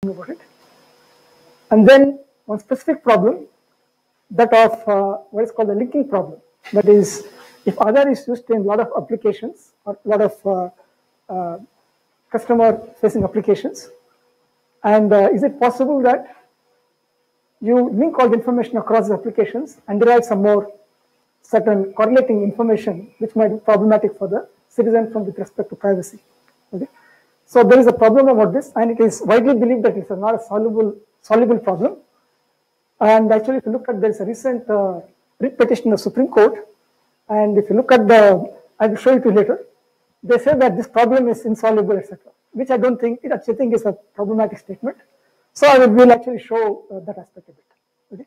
about it. And then one specific problem, that of what is called the linking problem. That is, if Aadhaar is used in a lot of applications or a lot of customer-facing applications, and is it possible that you link all the information across the applications and derive some more certain correlating information which might be problematic for the citizen with respect to privacy. Okay? So there is a problem about this, and it is widely believed that it's not a soluble problem. And actually, if you look at, there is a recent writ petition of Supreme Court, and if you look at I will show it to you later, they say that this problem is insoluble, etc., which I don't think, I actually think is a problematic statement. So I will actually show that aspect of it. Okay?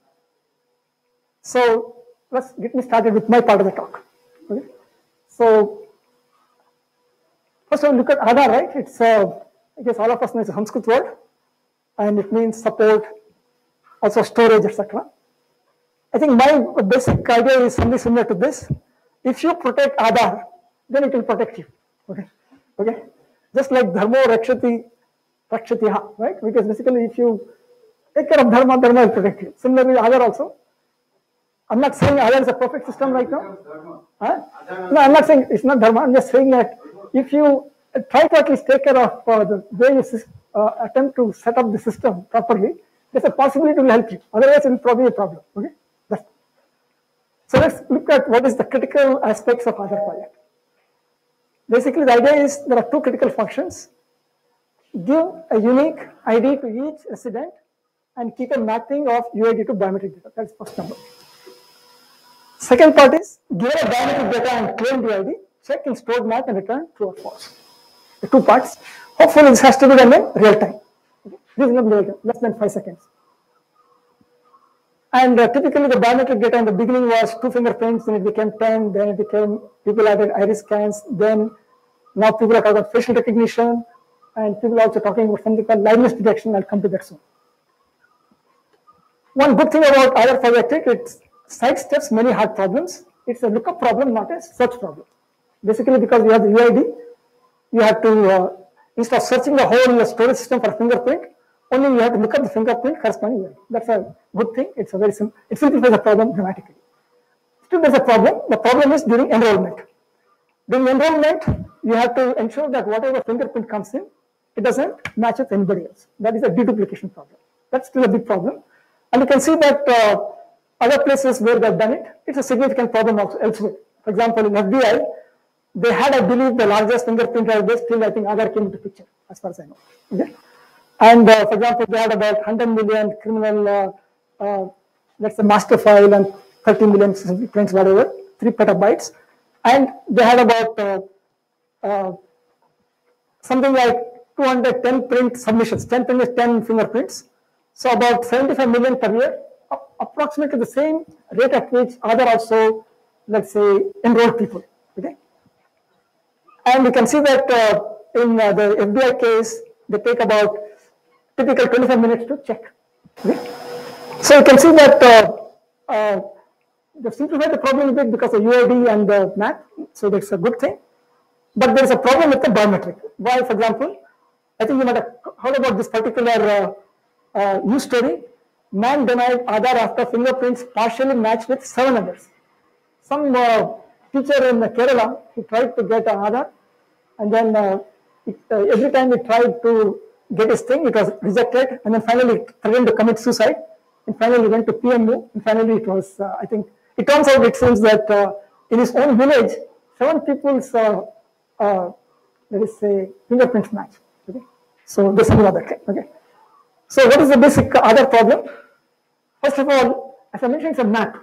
So let's get me started with my part of the talk. Okay? So first of all, look at Aadhaar, right? It's I guess all of us know it's a Sanskrit word, and it means support, also storage, etc. I think my basic idea is something similar to this. If you protect Aadhaar, then it will protect you. Okay, okay. Just like dharmo rakshati rakshatiha, right? Because basically, if you take care of dharma, dharma will protect you. Similarly, Aadhaar also. I'm not saying Aadhaar is a perfect system right now. Huh? No, I'm not saying it's not dharma. I'm just saying that if you try to at least take care of the way you attempt to set up the system properly, there's a possibility it will help you. Otherwise, it will probably be a problem. Okay. So let's look at what is the critical aspects of Aadhaar project. Basically, the idea is there are two critical functions. Give a unique ID to each resident and keep a mapping of UID to biometric data. That's first number. Second part is give a biometric data and claim the ID, check in stored map and return true or false. The two parts. Hopefully, this has to be done in real time. Okay. Reasonably less than 5 seconds. And typically, the biometric data in the beginning was 2 fingerprints, then it became 10, then it became, people added iris scans, then now people are talking about facial recognition, and people are also talking about something called liveness detection. I'll come to that soon. One good thing about Aadhaar project, it sidesteps many hard problems. It's a lookup problem, not a search problem. Basically, because you have the UID, you have to, instead of searching the whole storage system for a fingerprint, only you have to look at the fingerprint corresponding UID. That's a good thing. It's a very simple. It simplifies the problem dramatically. Still, there's a problem. The problem is during enrollment. During enrollment, you have to ensure that whatever fingerprint comes in, it doesn't match with anybody else. That is a deduplication problem. That's still a big problem. And you can see that other places where they've done it, it's a significant problem also elsewhere. For example, in FBI, they had, I believe, the largest fingerprint database. Still, I think Aadhaar came into picture, as far as I know. Okay? And for example, they had about 100 million criminal, let's say, master file and 30 million prints, whatever, 3 petabytes. And they had about something like 210 print submissions, 10 fingerprints. So about 75 million per year, approximately the same rate at which Aadhaar also, let's say, enrolled people. Okay. And you can see that in the FBI case, they take about typical 25 minutes to check. Okay. So you can see that they've simplified the problem a bit because of UID and the map, so that's a good thing. But there is a problem with the biometric. Why, for example, I think you might have heard about this particular news story. Man denied Aadhaar after fingerprints partially matched with 7 others. Some teacher in Kerala, he tried to get an Aadhaar, and then every time he tried to get his thing, it was rejected, and then finally threatened to commit suicide, and finally he went to PMO, and finally it was, I think, it turns out, it seems that in his own village, 7 people's, let us say, fingerprints match. Okay? So there's something like that. Okay? So what is the basic other problem? First of all, as I mentioned, it's a map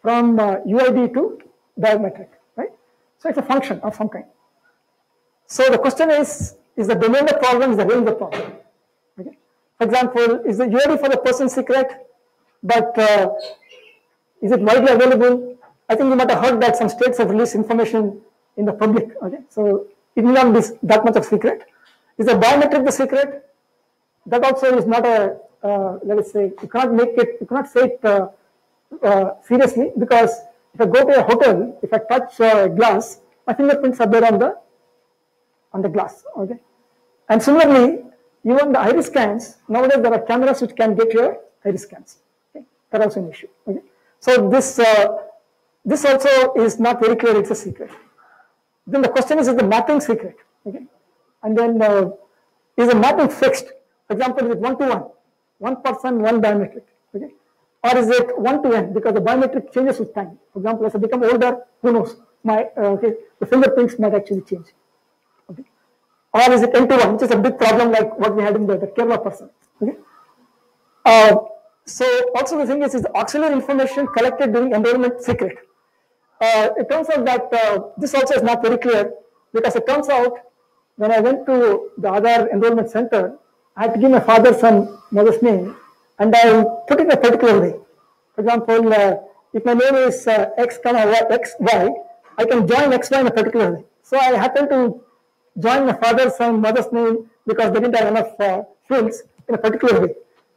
from UID to biometric, right? So it's a function of some kind. So the question is the domain the problem, is the range the problem? Okay? For example, is the UID for the person secret, but is it widely available? I think you might have heard that some states have released information in the public. Okay? So it may not be that much of secret. Is the biometric the secret? That also is not a, let us say, you cannot make it, you cannot say it seriously, because if I go to a hotel, if I touch glass, my fingerprints are there on the glass. Okay? And similarly, even the iris scans, nowadays there are cameras which can get your iris scans. Okay? That's also an issue. Okay? So this also is not very clear, it's a secret. Then the question is the mapping secret? Okay? And then is the mapping fixed? For example, is it 1-to-1, one person, one biometric? Okay? Or is it 1-to-n because the biometric changes with time? For example, as I become older, who knows? The fingerprints might actually change. Okay? Or is it n-to-1, which is a big problem like what we had in the Kerala person. Okay? So also the thing is auxiliary information collected during enrollment secret. It turns out that this also is not very clear because it turns out when I went to the Aadhaar enrollment center, I had to give my father's and mother's name and I put it in a particular way. For example, if my name is X, XY, I can join XY in a particular way. So I happened to join my father's and mother's name because they didn't have enough fields in a particular way.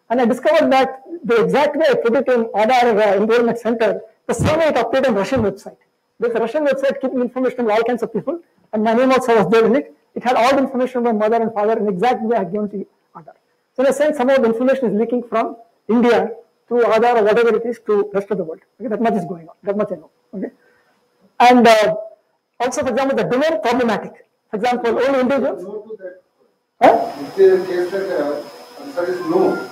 And I discovered that the exact way I put it in Aadhaar enrollment center, the same way it appeared on Russian website. There's a Russian website keeping information on all kinds of people, and my name also was there in it. It had all the information of my mother and father in the exact way I had given to Aadhaar. So in a sense, some of the information is leaking from India to Aadhaar or whatever it is to the rest of the world. Okay, that much is going on. That much I know. Okay, and also, for example, the domain problematic. For example, only individuals. No to that. Huh? If there is a case that answer is no.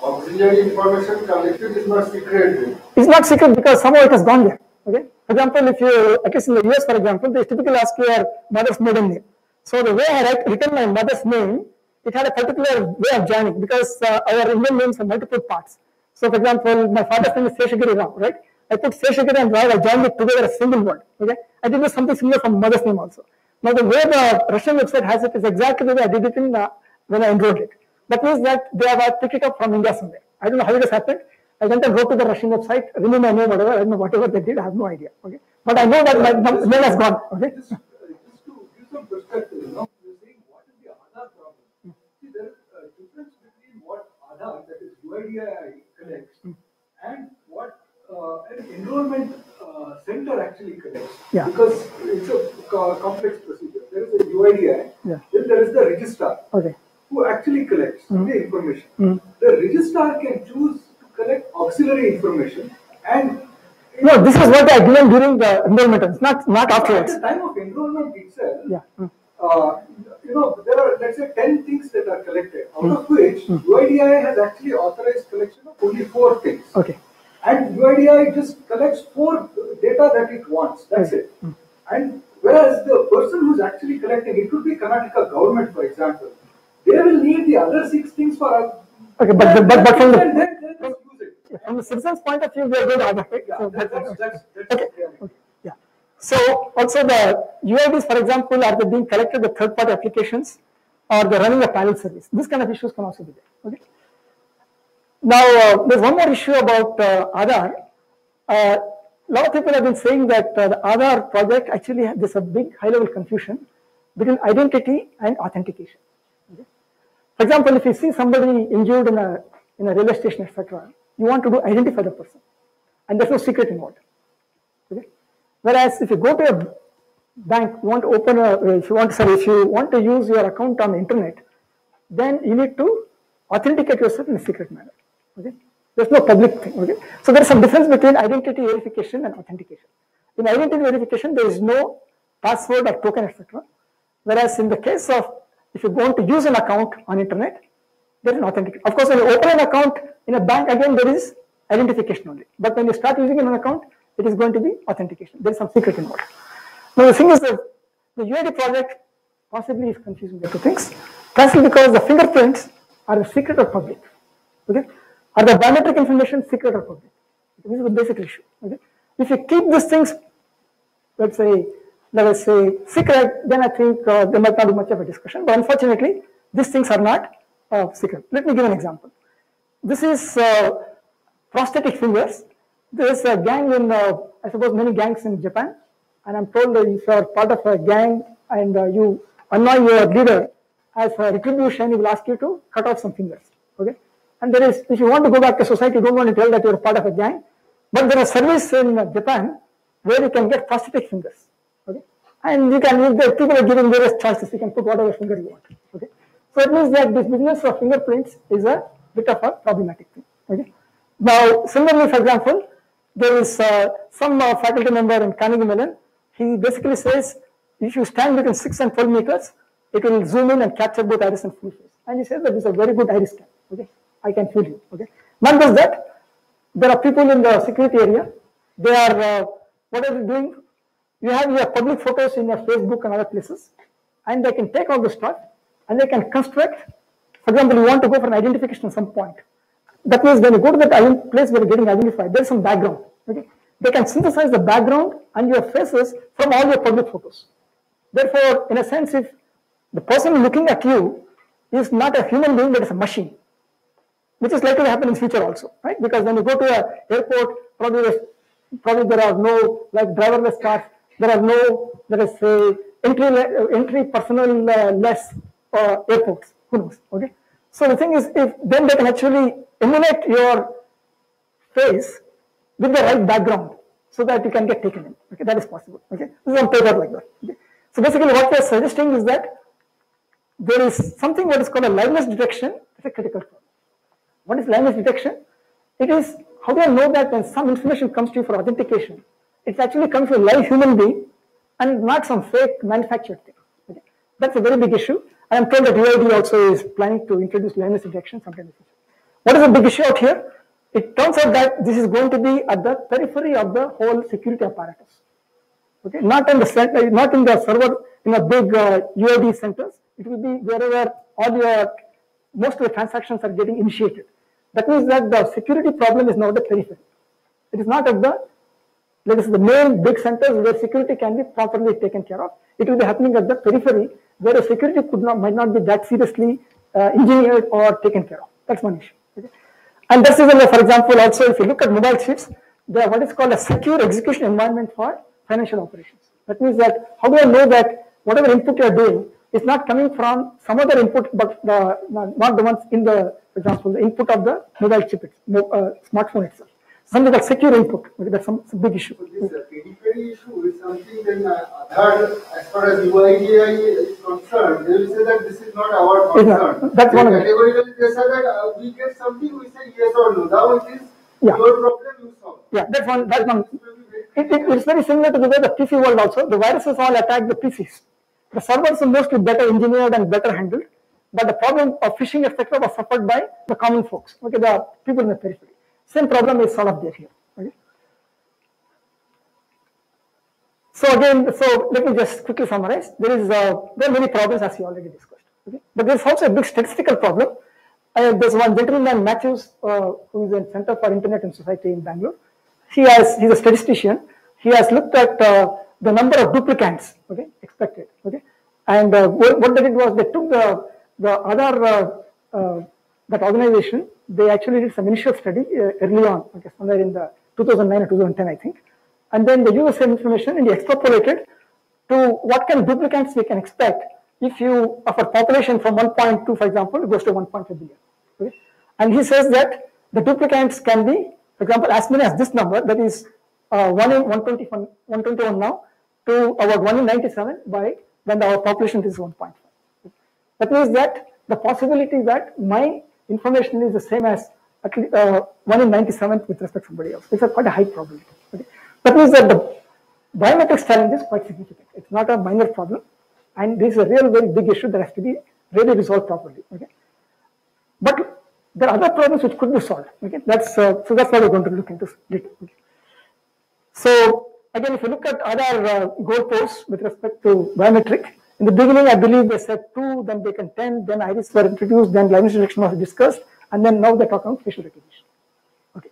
Auxiliary information collected is not secret. It's not secret because somehow it has gone there. Okay. For example, if you, at least in the US, for example, they typically ask your mother's maiden name. So the way I had written my mother's name, it had a particular way of joining because our Indian names have multiple parts. So, for example, my father's name is Seshagiri Rao, right? I put Seshagiri and Rao, I joined it together as a single word. Okay. I did something similar from mother's name also. Now, the way the Russian website has it is exactly the way I did it in when I enrolled it. That means that they have picked it up from India somewhere. I don't know how it has happened. I went and wrote to the Russian website, remove my name, whatever. I don't know whatever they did. I have no idea. Okay, but I know that my name has gone. Okay. Just to give some perspective, you're saying what is the Aadhaar problem? See, there is a difference between what Aadhaar, that is UIDAI, collects, and what an enrollment center actually collects. Yeah. Because it's a complex procedure. There is a UIDAI, then there is the registrar. Okay. Who actually collects the information. The registrar can choose to collect auxiliary information and no, this is what I given during the enrollment. It's not afterwards. At the time of enrollment itself, yeah. There are, let's say, 10 things that are collected, out of which UIDAI has actually authorized collection of only 4 things. Okay. And UIDAI just collects 4 data that it wants. That's it. And whereas the person who's actually collecting, it could be Karnataka government, for example. They will need the other 6 things for us. Okay, but from the from the citizen's point of view, we are going to advocate. Yeah, So that's okay. Yeah. So also the UIDs, for example, are they being collected with third-party applications, or they're running a panel service? This kind of issues can also be there. Okay. Now there's one more issue about Aadhaar. A lot of people have been saying that the Aadhaar project actually there's a big high-level confusion between identity and authentication. For example, if you see somebody injured in a railway station, etc., you want to identify the person, and there's no secret involved. Okay? Whereas if you go to a bank, you want to open if you want to use your account on the internet, then you need to authenticate yourself in a secret manner. Okay? There's no public thing. Okay? So there's some difference between identity verification and authentication. In identity verification, there is no password or token, etc. Whereas in the case of if you're going to use an account on internet, there is an authentication. Of course, when you open an account in a bank, again, there is identification only. But when you start using an account, it is going to be authentication. There is some secret involved. Now, the thing is that the UID project possibly is confusing the two things. Firstly, because the fingerprints are a secret or public. Okay? Are the biometric information secret or public? This is the basic issue. Okay? If you keep these things, let's say secret, then I think there might not be much of a discussion. But unfortunately, these things are not secret. Let me give an example. This is prosthetic fingers. There is a gang in, I suppose, many gangs in Japan. And I'm told that if you are part of a gang and you annoy your leader, as a retribution, he will ask you to cut off some fingers. Okay. And there is, if you want to go back to society, you don't want to tell that you are part of a gang. But there is service in Japan where you can get prosthetic fingers. Okay. And you can, the people are giving various choices. You can put whatever finger you want. Okay. So it means that this business of fingerprints is a bit of a problematic thing. Okay. Now, similarly, for example, there is some faculty member in Carnegie Mellon. He basically says if you stand between 6 and 12 meters, it will zoom in and capture both iris and full face. And he says that this is a very good iris scan. Okay, I can feel you. Okay, not just that, there are people in the security area. They are what are they doing? You have your public photos in your Facebook and other places, and they can take all the stuff and they can construct. For example, you want to go for an identification at some point. That means when you go to that place where you're getting identified, there's some background. Okay, they can synthesize the background and your faces from all your public photos. Therefore, in a sense, if the person looking at you is not a human being, but is a machine, which is likely to happen in future also, right? Because when you go to an airport, probably there are no like driverless cars. There are no, let us say, entry personnel less airports. Who knows? Okay. So the thing is, if then they can actually emulate your face with the right background, so that you can get taken in. Okay, that is possible. Okay, this is on paper like that. Okay. So basically, what we are suggesting is that there is something what is called a liveness detection. It's a critical problem. What is liveness detection? It is how do I know that when some information comes to you for authentication, it actually comes from a live human being and not some fake manufactured thing. Okay. That's a very big issue. I am told that UID also is planning to introduce liveness detection sometime in the future. What is the big issue out here? It turns out that this is going to be at the periphery of the whole security apparatus. Okay, not in the center, not in the server in a big UID centers. It will be wherever most of the transactions are getting initiated. That means that the security problem is now at the periphery. It is not at the main big centers where security can be properly taken care of. It will be happening at the periphery where the security might not be that seriously engineered or taken care of. That's one issue. Okay? And that's even, for example, also if you look at mobile chips, they are what is called a secure execution environment for financial operations. That means that how do I know that whatever input you are doing is not coming from some other input, but not the ones in the, for example, the input of the mobile chip, smartphone itself. Something like secure input. Okay, that's some big issue. So this periphery issue is something then Aadhaar, as far as UIDAI is concerned, they will say that this is not our concern. That's one of them. Categorically, they say that we get something, we say yes or no. Now it is your problem, you solve. Yeah, that's one. That's one. It's very similar to the way the PC world also. The viruses all attack the PCs. The servers are mostly better engineered and better handled, but the problem of phishing, etc., was suffered by the common folks. Okay, the people in the periphery. Same problem is sort of there here. Okay. So again, let me just quickly summarize. There are many problems as we already discussed. Okay. But there's also a big statistical problem. There's one gentleman, Matthews, who is in Center for Internet and Society in Bangalore. He's a statistician. He has looked at the number of duplicants, okay, expected, okay, and what they did was they took the other that organization. They actually did some initial study early on, okay, somewhere in the 2009 or 2010, I think, and then they used the same information and they extrapolated to what kind of duplicants we can expect if you of a population from 1.2, for example, goes to 1.5 billion. Okay? And he says that the duplicants can be, for example, as many as this number, that is 1 in 121 now, to about 1 in 97 by when our population is 1.5. That means that the possibility that my information is the same as at least 1 in 97 with respect to somebody else. It's quite a high probability. Okay? That means that the biometrics challenge is quite significant. It's not a minor problem, and this is a real very big issue that has to be really resolved properly. Okay? But there are other problems which could be solved. Okay? That's so that's what we're going to look into later. Okay? So again, if you look at other goalposts with respect to biometric, in the beginning, I believe they said 2, then they can 10, then iris were introduced, then liveness detection was discussed, and then now they're talking about facial recognition. Okay.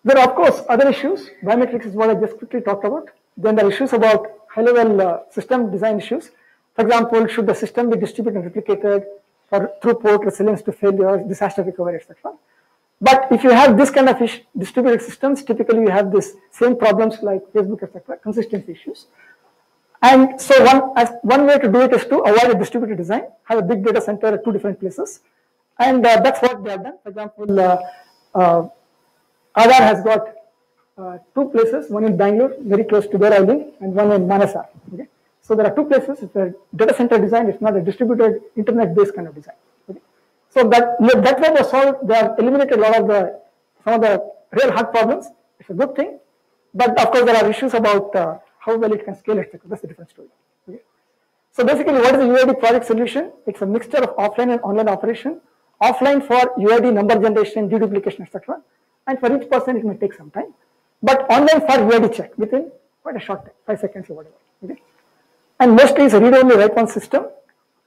There are, of course, other issues. Biometrics is what I just quickly talked about. Then there are issues about high-level system design issues. For example, should the system be distributed and replicated for throughput, resilience to failures, disaster recovery, etc. But if you have this kind of distributed systems, typically you have this same problems like Facebook, etc., consistency issues. And so one way to do it is to avoid a distributed design, have a big data center at 2 different places. And that's what they have done. For example, Aadhaar has got 2 places, one in Bangalore, very close to where I live, and one in Manasar. Okay? So there are two places. It's a data center design. It's not a distributed internet-based kind of design. Okay? So that way was solved. They have eliminated a lot of some of the real hard problems. It's a good thing, but of course there are issues about how well it can scale, etc. That's a different story. Okay? So basically, what is the UID project solution? It's a mixture of offline and online operation. Offline for UID number generation, deduplication, etc. And for each person, it may take some time. But online for UID check within quite a short time, 5 seconds or whatever. Okay? And mostly it's a read-only write-once system.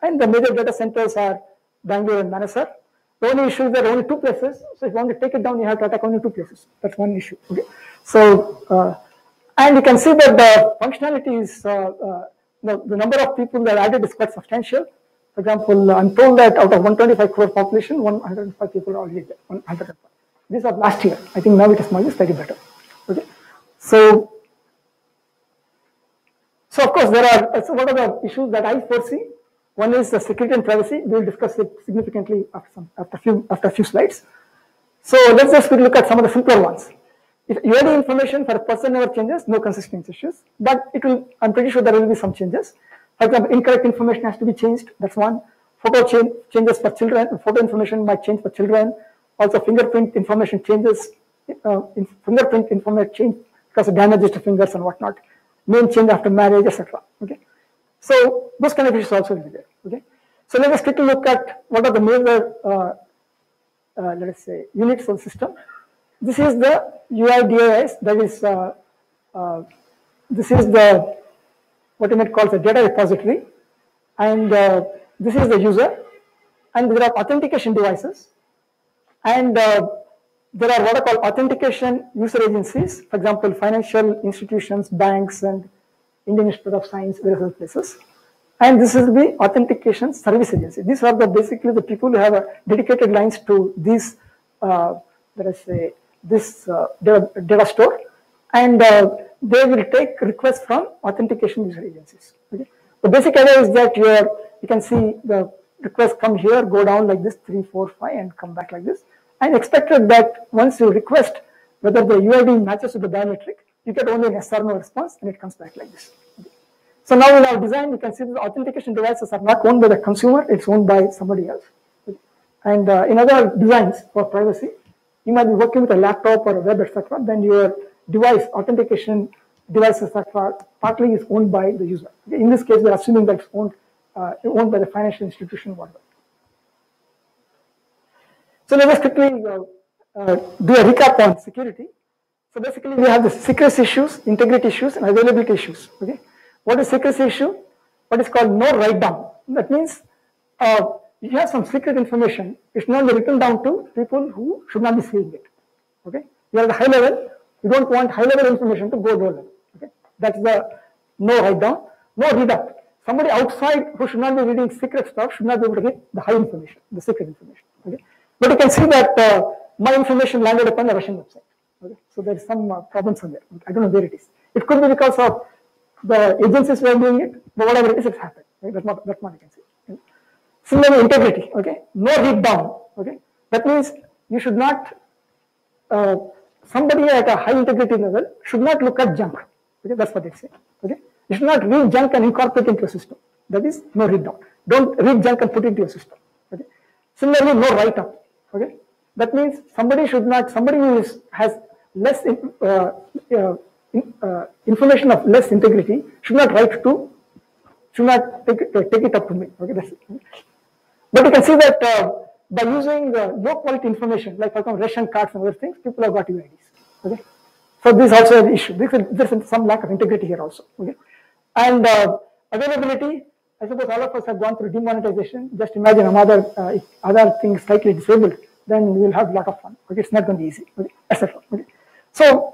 And the major data centers are Bangalore and Manasar. The only issue is there are only two places. So if you want to take it down, you have to attack only two places. That's one issue. Okay. So and you can see that the functionality is the number of people that are added is quite substantial. For example, I'm told that out of 125 crore population, 105 people are already there. 105. These are last year. I think now it is slightly better. Okay. So of course there are. So what are the issues that I foresee? One is the security and privacy. We will discuss it significantly after a few slides. So let's just look at some of the simpler ones. If UID information for a person never changes, no consistency issues. But it will. I'm pretty sure there will be some changes. For example, incorrect information has to be changed. That's one. Photo changes for children. Photo information might change for children. Also, fingerprint information changes. Fingerprint information change because of damages to fingers and whatnot. Name change after marriage, etc. Okay. So those kind of issues also will be there. Okay. So let us quickly look at what are the major, let us say, units of the system. This is the UIDAS. That is, this is the what you might call the data repository, and this is the user, and there are authentication devices, and there are what are called authentication user agencies. For example, financial institutions, banks, and Indian Institute of Science, various other places. And this is the authentication service agency. These are basically the people who have dedicated lines to these, let us say, this data store, and they will take requests from authentication user agencies. Okay? The basic idea is that you can see the requests come here, go down like this, 3, 4, 5, and come back like this. And expected that once you request whether the UID matches with the biometric, you get only an yes or no response, and it comes back like this. Okay. So now in our design, you can see the authentication devices are not owned by the consumer; it's owned by somebody else. Okay. And in other designs for privacy, you might be working with a laptop or a web, etc. Then your device authentication devices, etc., partly is owned by the user. Okay. In this case, we are assuming that it's owned by the financial institution, whatever. So let us quickly do a recap on security. So basically, we have the secrecy issues, integrity issues, and availability issues. Okay, what is secrecy issue? What is called no write down. That means if you have some secret information, it should not be written down to people who should not be seeing it. Okay, you are at the high level. You don't want high level information to go low level. Okay, that's the no write down. No read up. Somebody outside who should not be reading secret stuff should not be able to get the high information, the secret information. Okay. But you can see that my information landed upon the Russian website. Okay. So there is some problems on there. I don't know where it is. It could be because of the agencies who are doing it, but whatever it is, it's happened. Right? That's what you can see. Okay. Similarly, integrity. Okay, no read down. Okay, that means you should not. Somebody at a high integrity level should not look at junk. Okay, that's what they say. Okay, you should not read junk and incorporate it into a system. That is no read down. Don't read junk and put it into your system. Okay. Similarly, no write up. Okay, that means somebody who has less information of less integrity should not take it up to me. Okay, that's it. But you can see that by using low quality information, like for example ration cards and other things, people have got UIDs. Okay, so this is also an issue. There's some lack of integrity here also. Okay, and availability. I suppose all of us have gone through demonetization. Just imagine if other things slightly disabled, then we will have a lot of fun. Okay, it's not going to be easy, okay, etc. Okay. So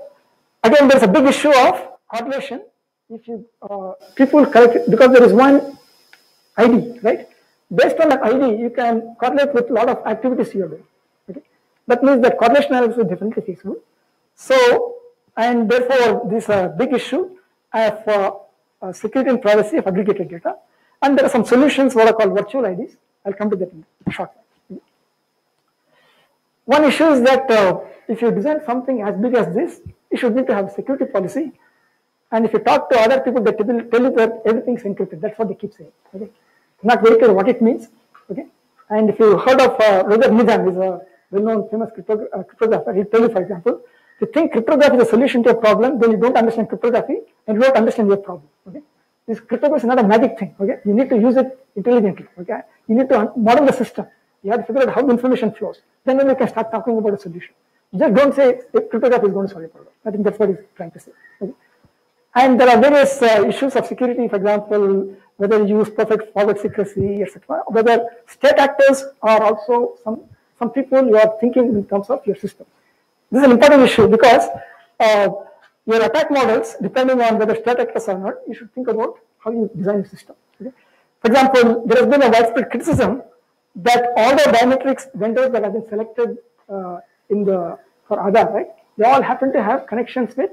again, there's a big issue of correlation. If you people correct because there is one ID, right? Based on that ID, you can correlate with a lot of activities you are doing. Okay, that means that correlation analysis is definitely feasible. So and therefore, this is a big issue of security and privacy of aggregated data. And there are some solutions what are called virtual IDs. I'll come to that in a short time. One issue is that if you design something as big as this, you should need to have a security policy. And if you talk to other people, they tell you that everything's encrypted. That's what they keep saying. Okay, not very clear what it means. Okay, and if you heard of Roger Nizam, is a well-known famous cryptographer. He'll tell you, for example, if you think cryptography is a solution to a problem, then you don't understand cryptography and you don't understand your problem. Okay, this cryptography is not a magic thing. Okay, you need to use it intelligently. Okay, you need to model the system. You have to figure out how the information flows. Then you can start talking about a solution. You just don't say cryptography is going to solve a problem. I think that's what he's trying to say. Okay? And there are various issues of security, for example, whether you use perfect forward secrecy, etc. Whether state actors are also some people you are thinking in terms of your system. This is an important issue because your attack models, depending on whether state actors or not, you should think about how you design your system. Okay? For example, there has been a widespread criticism that all the biometrics vendors that have been selected for Aadhaar, right? They all happen to have connections with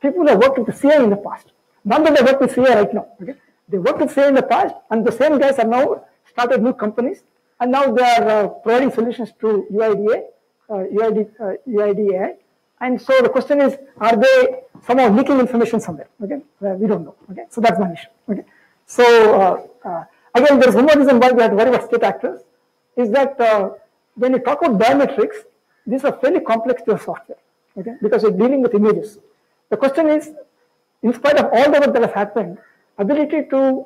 people who have worked with the CA in the past. Not that they work with CA right now. Okay, they worked with CA in the past, and the same guys are now started new companies, and now they are providing solutions to UIDAI. And so the question is, are they somehow leaking information somewhere? Okay, we don't know. Okay, so that's one issue. Okay, so again, there is one more reason why we have to worry about state actors is that when you talk about biometrics, these are fairly complex to software. Okay, because you're dealing with images. The question is, in spite of all the work that has happened, ability to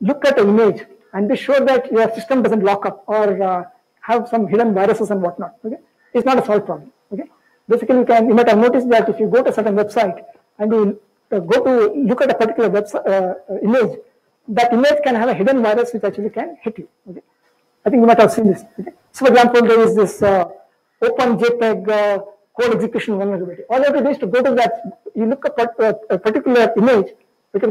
look at an image and be sure that your system doesn't lock up or have some hidden viruses and whatnot. Okay, it's not a solved problem. Okay, basically you might have noticed that if you go to a certain website and you go to look at a particular website image, that image can have a hidden virus which actually can hit you. Okay, I think you might have seen this. Okay, so for example, there is this Open JPEG code execution vulnerability. All you have to do is to go to that, you look at a particular image with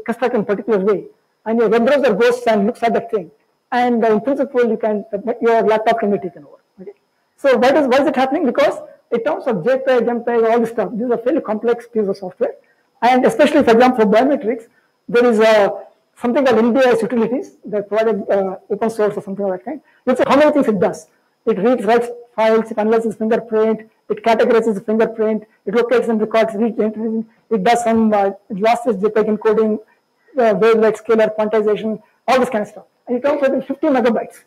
constructed in a particular way, and your web browser goes and looks at that thing, and in principle, your laptop can be taken over. Okay? So why is it happening? Because in terms of JPEG, MPEG, all this stuff, these are fairly complex pieces of software, and especially, for example, for biometrics, there is something called NBIS utilities that provided open source or something like that kind. Let's say how many things it does. It reads, writes files, it analyzes fingerprint, it categorizes the fingerprint, it locates and records, it does some lossless JPEG encoding, wavelet, scalar, quantization, all this kind of stuff. And it comes within 50 megabytes.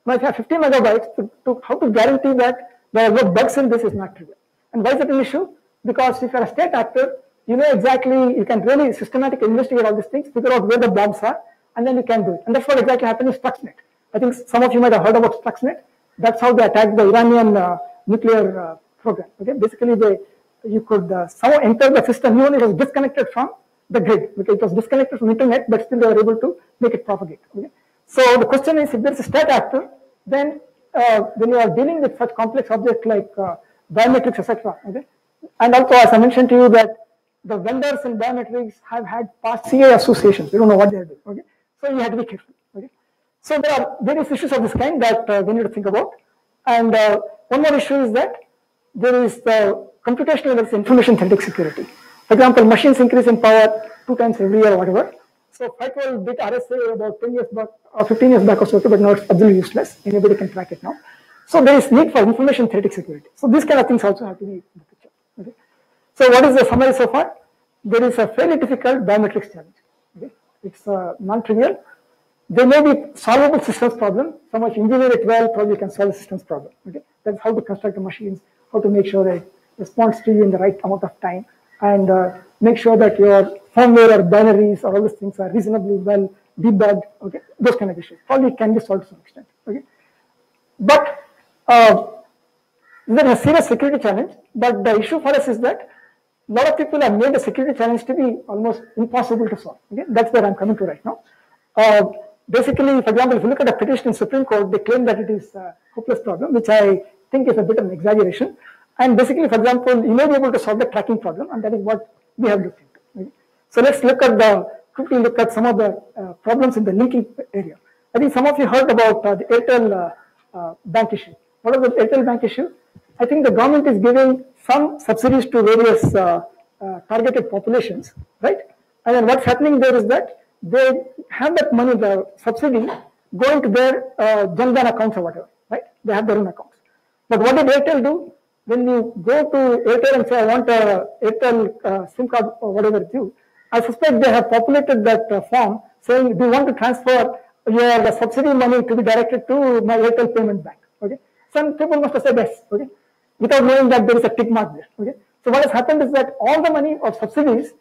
Now, if you have 50 megabytes, how to guarantee that there are no bugs in this is not trivial. And why is it an issue? Because if you're a state actor, you know exactly, you can really systematically investigate all these things, figure out where the bombs are, and then you can do it. And that's what exactly happened with Stuxnet. I think some of you might have heard about Stuxnet. That's how they attacked the Iranian nuclear program. Okay, basically you could somehow enter the system even it was disconnected from the grid, because it was disconnected from internet, but still they were able to make it propagate. Okay, so the question is, if there is a state actor, then when you are dealing with such complex objects like biometrics, etc. Okay, and also as I mentioned to you that the vendors in biometrics have had past CA associations. We don't know what they are doing. Okay, so you have to be careful. Okay, so there are various issues of this kind that we need to think about, and one more issue is that there is the computational versus information theoretic security. For example, machines increase in power 2 times every year or whatever. So 512-bit RSA about 10 years back or 15 years back or so, but now it's absolutely useless. Anybody can crack it now. So there is need for information theoretic security. So these kind of things also have to be in the picture. Okay. So what is the summary so far? There is a fairly difficult biometrics challenge. Okay. It's non-trivial. There may be solvable systems problem. Someone if you engineer it well, probably can solve the systems problem. Okay. That's how to construct the machines, how to make sure it responds to you in the right amount of time, and make sure that your firmware or binaries or all these things are reasonably well debugged. Okay, those kind of issues probably can be solved to some extent. Okay, but there is a serious security challenge. But the issue for us is that a lot of people have made the security challenge to be almost impossible to solve. Okay, that's where I'm coming to right now. Basically, for example, if you look at a petition in Supreme Court, they claim that it is a hopeless problem, which I think is a bit of an exaggeration. And basically, for example, you may be able to solve the tracking problem, and that is what we have looked into. Right? So let's quickly look at some of the problems in the linking area. I think some of you heard about the Airtel bank issue. What is the Airtel bank issue? I think the government is giving some subsidies to various targeted populations, right? And then what's happening there is that they have that money, the subsidy, going to their Jan Dhan accounts or whatever, right? They have their own accounts. But what did Airtel do? when you go to Airtel and say, I want a Airtel SIM card or whatever it's you, I suspect they have populated that form saying, do you want to transfer your subsidy money to be directed to my Airtel payment bank? Okay. Some people must have said yes, okay, without knowing that there is a tick mark there. Okay. So what has happened is that all the money of subsidies,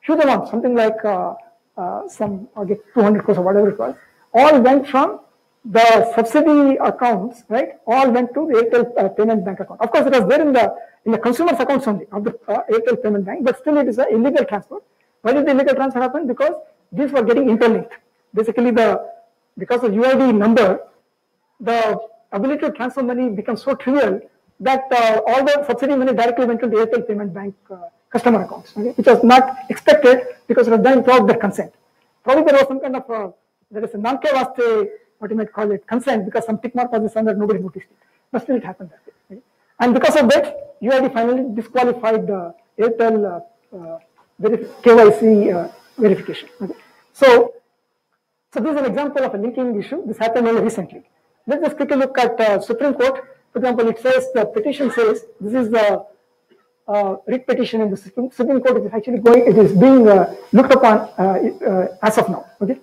huge amount, something like some 200 crores or whatever it was, all went from the subsidy accounts, right? All went to the Airtel payment bank account. Of course, it was there in the consumer's accounts only of the Airtel payment bank, but still it is an illegal transfer. Why did the illegal transfer happen? Because these were getting interlinked. Basically, because of UID number, the ability to transfer money becomes so trivial that all the subsidy money directly went to the Airtel payment bank customer accounts, okay, which was not expected because it was done without their consent. Probably there was some kind of there is a non-kevaste, what you might call it, consent, because some tick mark was done that nobody noticed it. But still it happened that way. Right? And because of that, UID finally disqualified Airtel KYC verification. Okay? So this is an example of a linking issue. This happened only recently. Let's just quickly look at Supreme Court. For example, it says, the petition says, this is the writ petition in the Supreme Court. It is actually it is being looked upon as of now. Okay.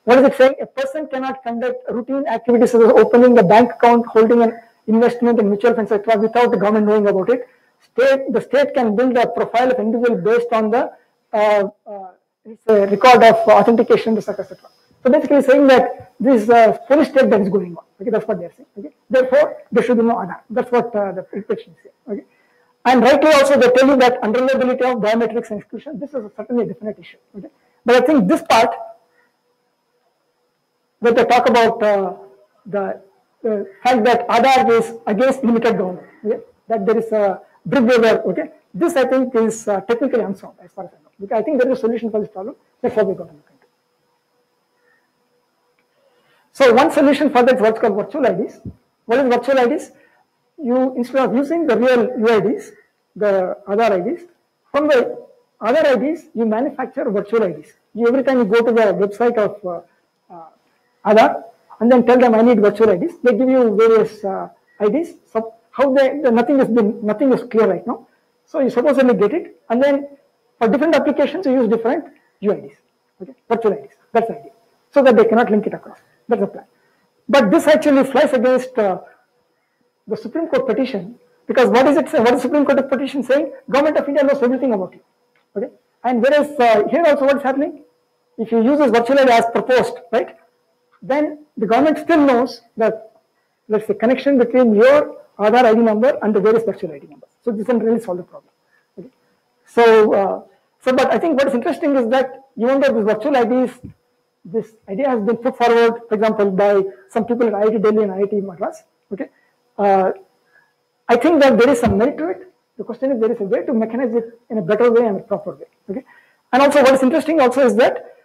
What is it saying? A person cannot conduct routine activities such as opening a bank account, holding an investment in mutual funds, etc., without the government knowing about it. The state can build a profile of individual based on the record of authentication, etc., etc. So basically saying that this is a police state that is going on. Okay, that's what they are saying. Okay, therefore there should be no Aadhaar. That's what the petition says. Okay, and rightly also they tell you that unreliability of biometrics and exclusion. This is certainly a definite issue. Okay, but I think this part, where they talk about the fact that Aadhaar is against limited government, okay? That there is a brick waiver, okay? This I think is technically unsound as far as I know. Because I think there is a solution for this problem. That's what we're going to look into. So one solution for that is what's called virtual IDs. What is virtual IDs? You, instead of using the real UIDs, the Aadhaar IDs, from the Aadhaar IDs, you manufacture virtual IDs. Every time you go to the website of Aadhaar and then tell them I need virtual IDs, they give you various IDs. So how nothing is clear right now. So you supposedly get it, and then for different applications you use different UIDs, okay, virtual IDs. That's the idea, so that they cannot link it across. That's the plan. But this actually flies against the Supreme Court petition, because what is it say? What is the Supreme Court petition saying? Government of India knows everything about you, okay. And whereas here also what is happening? If you use this virtual ID as proposed, right, then the government still knows that there's a connection between your Aadhaar ID number and the various virtual ID numbers. So this doesn't really solve the problem. Okay. So, but I think what is interesting is that even though these virtual IDs, this idea has been put forward, for example, by some people at IIT Delhi and IIT Madras. Okay, I think that there is some merit to it. The question is, there is a way to mechanize it in a better way and a proper way. Okay, and also what is interesting also is that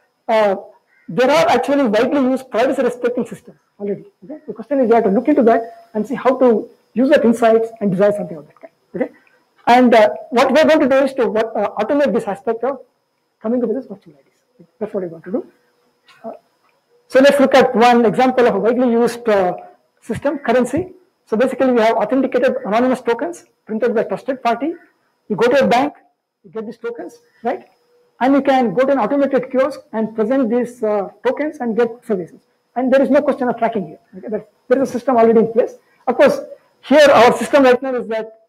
there are actually widely used privacy respecting systems already. Okay, the question is you have to look into that and see how to use that insights and design something of that kind. Okay, and what we are going to do is to automate this aspect of coming up with this virtual IDs. That's what we want to do. So let's look at one example of a widely used system, currency. So basically we have authenticated anonymous tokens printed by a trusted party. You go to a bank, you get these tokens, right? And you can go to an automated kiosk and present these tokens and get services. And there is no question of tracking here. Okay? There is a system already in place. Of course, here our system right now is that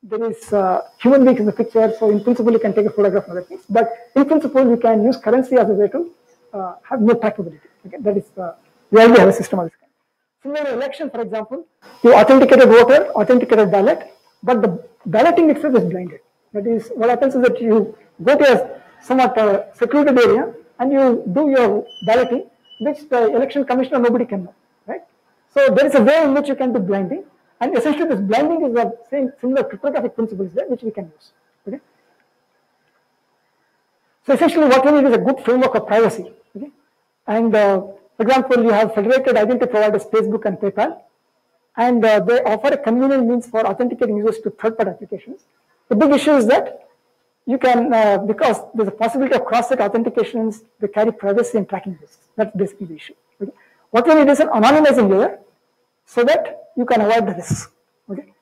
there is human beings in the picture, so in principle you can take a photograph and other things. But in principle you can use currency as a way to have no trackability. Okay? That is, we already have a system of this kind. Similar election, for example, you authenticated voter, authenticated ballot, but the balloting itself is blinded. That is, what happens is that you go to a somewhat secluded area and you do your balloting, which the election commissioner, nobody can know, right? So there is a way in which you can do blinding, and essentially this blinding is the same similar cryptographic principles there, which we can use. Okay. So essentially, what we need is a good framework of privacy. Okay, and for example, you have federated identity providers Facebook and PayPal, and they offer a convenient means for authenticating users to third-party applications. The big issue is that you can, because there's a possibility of cross-site authentications, they carry privacy and tracking risks. That's basically the issue. Okay? What we need is an anonymizing layer so that you can avoid the risks. Okay?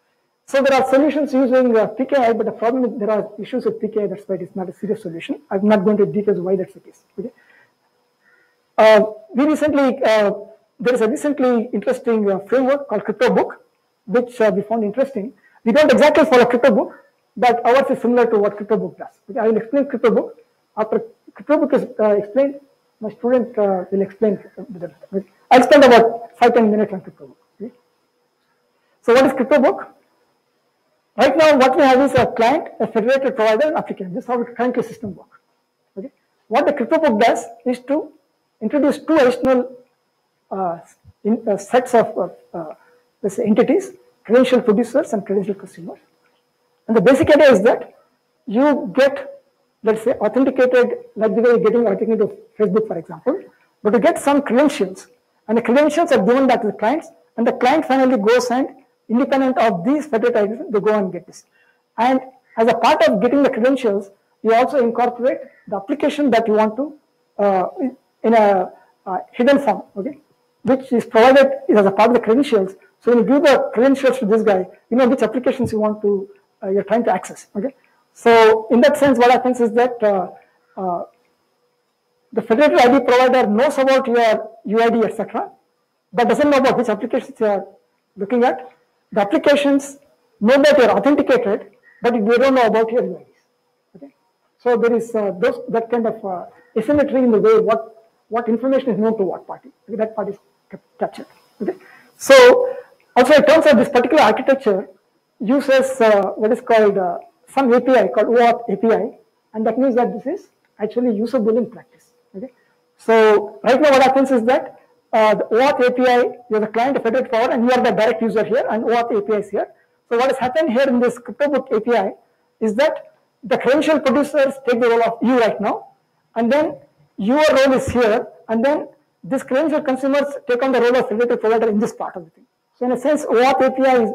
So there are solutions using PKI, but the problem is there are issues with PKI. That's why it's not a serious solution. I'm not going to details why that's the case. Okay. We recently there is a recently interesting framework called CryptoBook, which we found interesting. We don't exactly follow CryptoBook, but ours is similar to what CryptoBook does. Okay, I will explain CryptoBook. After CryptoBook is explained, my student will explain. Okay. I'll spend about 5-10 minutes on CryptoBook. Okay. So what is CryptoBook? Right now, what we have is a client, a federated provider, and applicant. This is how the currently system works. Okay. What the CryptoBook does is to introduce two additional sets of let's say entities: credential producers and credential consumers. And the basic idea is that you get, let's say, authenticated, like the way you're getting authenticated to Facebook, for example, but you get some credentials, and the credentials are given back to the clients, and the client finally goes and, independent of these federated entities, they go and get this. And as a part of getting the credentials, you also incorporate the application that you want to in a hidden form, okay, which is provided as a part of the credentials. So when you give the credentials to this guy, you know which applications you want to, you're trying to access, okay. So in that sense, what happens is that the federated ID provider knows about your UID, etc., but doesn't know about which applications you are looking at. The applications know that you're authenticated, but they don't know about your UIDs. Okay, so there is that kind of asymmetry in the way what information is known to what party. Okay? That part is captured. Okay, so also it turns out this particular architecture uses what is called some API called OAuth API, and that means that this is actually usable in practice. Okay, so right now what happens is that the OAuth API, you're the client, a federated provider, and you are the direct user here, and OAuth API is here. So what has happened here in this CryptoBook API is that the credential producers take the role of you right now, and then your role is here, and then this credential consumers take on the role of federated provider in this part of the thing. So in a sense, OAuth API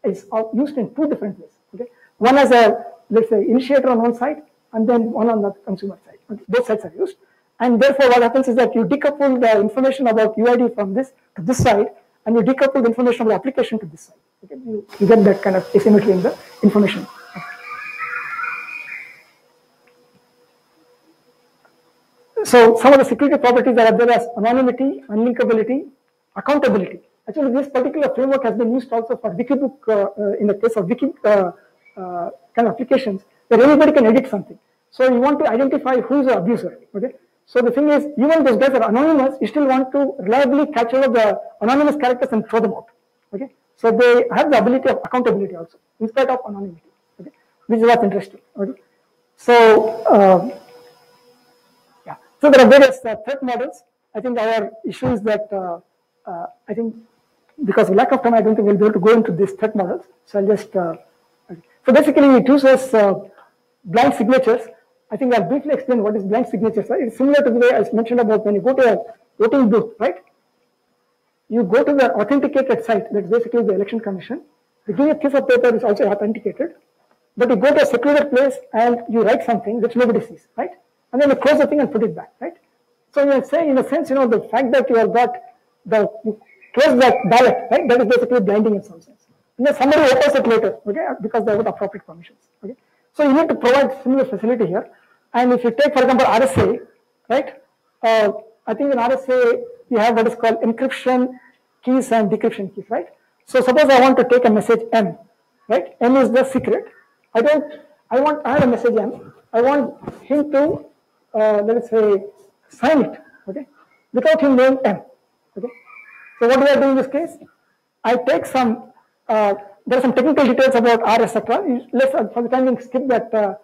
is used in two different ways. Okay, one as a, let's say, initiator on one side, and then one on the consumer side. Okay? Both sides are used. And therefore, what happens is that you decouple the information about UID from this to this side, and you decouple the information of the application to this side. Okay? You get that kind of asymmetry in the information. So some of the security properties that are there as anonymity, unlinkability, accountability. Actually, this particular framework has been used also for Wikibook in the case of Wiki kind of applications where anybody can edit something. So you want to identify who is the abuser. Okay. So the thing is, even those guys are anonymous, you still want to reliably capture the anonymous characters and throw them out. Okay, so they have the ability of accountability also, in spite of anonymity. Okay, which is what's interesting. Okay, so yeah, so there are various threat models. I think our issue is that I think because of lack of time, I don't think we'll be able to go into these threat models. So I'll just okay. So basically, it uses blind signatures. I think I'll briefly explain what is blind signatures. Right? It's similar to the way I mentioned about when you go to a voting booth, right? You go to the authenticated site, that's basically the election commission. They give you a piece of paper which is also authenticated, but you go to a secluded place and you write something which nobody sees, right? And then you close the thing and put it back, right? So you say, in a sense, you know, the fact that you have got you close that ballot, right? That is basically blinding in some sense. And then somebody opens it later, okay? Because they have got appropriate permissions, okay? So you need to provide similar facility here. And if you take, for example, RSA, right? I think in RSA, you have what is called encryption keys and decryption keys, right? So suppose I want to take a message M, right? M is the secret. I have a message M. I want him to, let's say, sign it, okay? Without him knowing M, okay? So what do I do in this case? I take some, there are some technical details about R, etc. Let's, for the time being, skip that,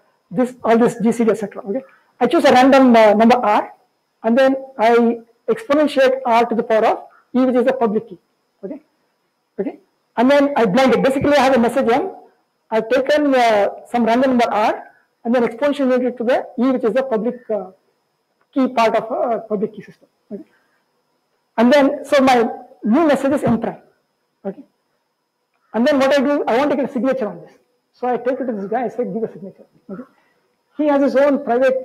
all this GCD, etc. Okay? I choose a random number R, and then I exponentiate R to the power of E, which is the public key. Okay? Okay? And then I blind it. Basically, I have a message M. I've taken some random number R, and then exponentiated it to the E, which is the public key part of a public key system. Okay? And then, so my new message is M prime. Okay? And then what I do, I want to get a signature on this. So I take it to this guy, I say, give a signature. Okay? He has his own private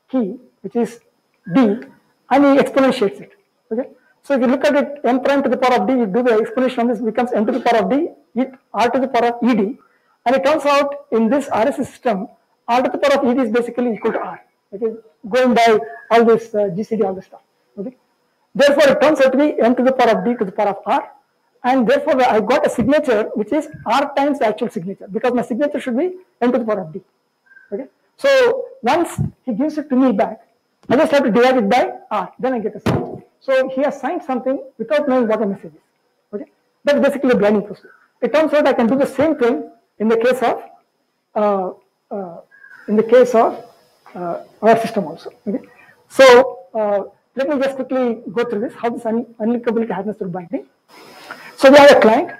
key, which is D, and he exponentiates it. Okay? So if you look at it, m prime to the power of d, you do the exponential on this, becomes m to the power of d, r to the power of ed. And it turns out in this RSS system, r to the power of ed is basically equal to r. Okay, going by all this GCD, all this stuff. Okay, therefore it turns out to be m to the power of d to the power of r, and therefore I got a signature which is r times the actual signature, because my signature should be m to the power of d. Okay, so once he gives it to me back, I just have to divide it by r, then I get a signature. So he has signed something without knowing what a message is. Okay, that's basically a blinding procedure. It turns out I can do the same thing in the case of our system also. Okay, so let me just quickly go through this, how this unlinkability happens through binding. So we have a client,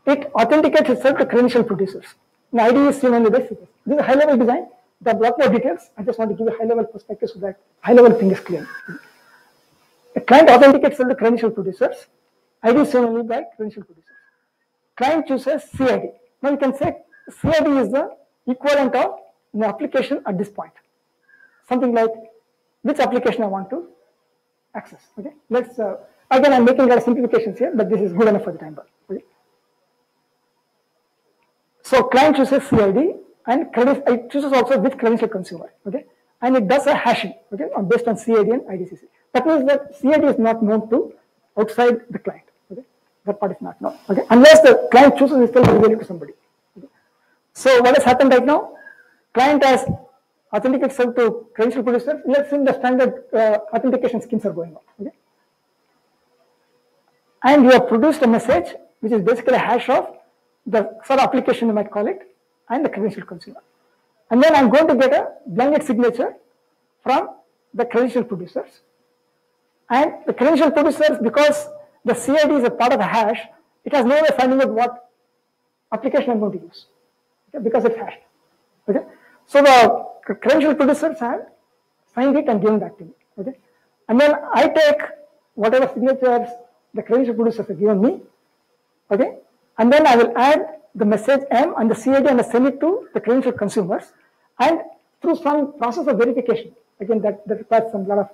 it authenticates itself to credential producers. The ID is seen on the base. This is a high level design. There are a lot more details. I just want to give a high level perspective so that high level thing is clear. A client authenticates itself to credential producers. ID is seen only by credential producers. Client chooses CID. Now you can say CID is the equivalent of the application at this point. Something like which application I want to access. Okay, let's again I'm making a lot of simplifications here, but this is good enough for the time. Okay. So client chooses CID and it chooses also which credential consumer. Okay, and it does a hashing. Okay, based on CID and IDCC. That means that CID is not known to outside the client. Okay, that part is not known. Okay, unless the client chooses itself to reveal it to somebody. Okay. So what has happened right now? Client has authenticated itself to credential producers. Let's assume the standard authentication schemes are going on. Okay, and you have produced a message which is basically a hash of the sort of application you might call it and the credential consumer. And then I'm going to get a blended signature from the credential producers. And the credential producers, because the CID is a part of a hash, it has no way of finding out what application I'm going to use, okay, because it's hashed. Okay, so the credential producers have signed it and given that to me. Okay, and then I take whatever signatures the credential producers have given me. Okay, and then I will add the message M and the CID and I send it to the credential consumers, and through some process of verification, again that requires some lot of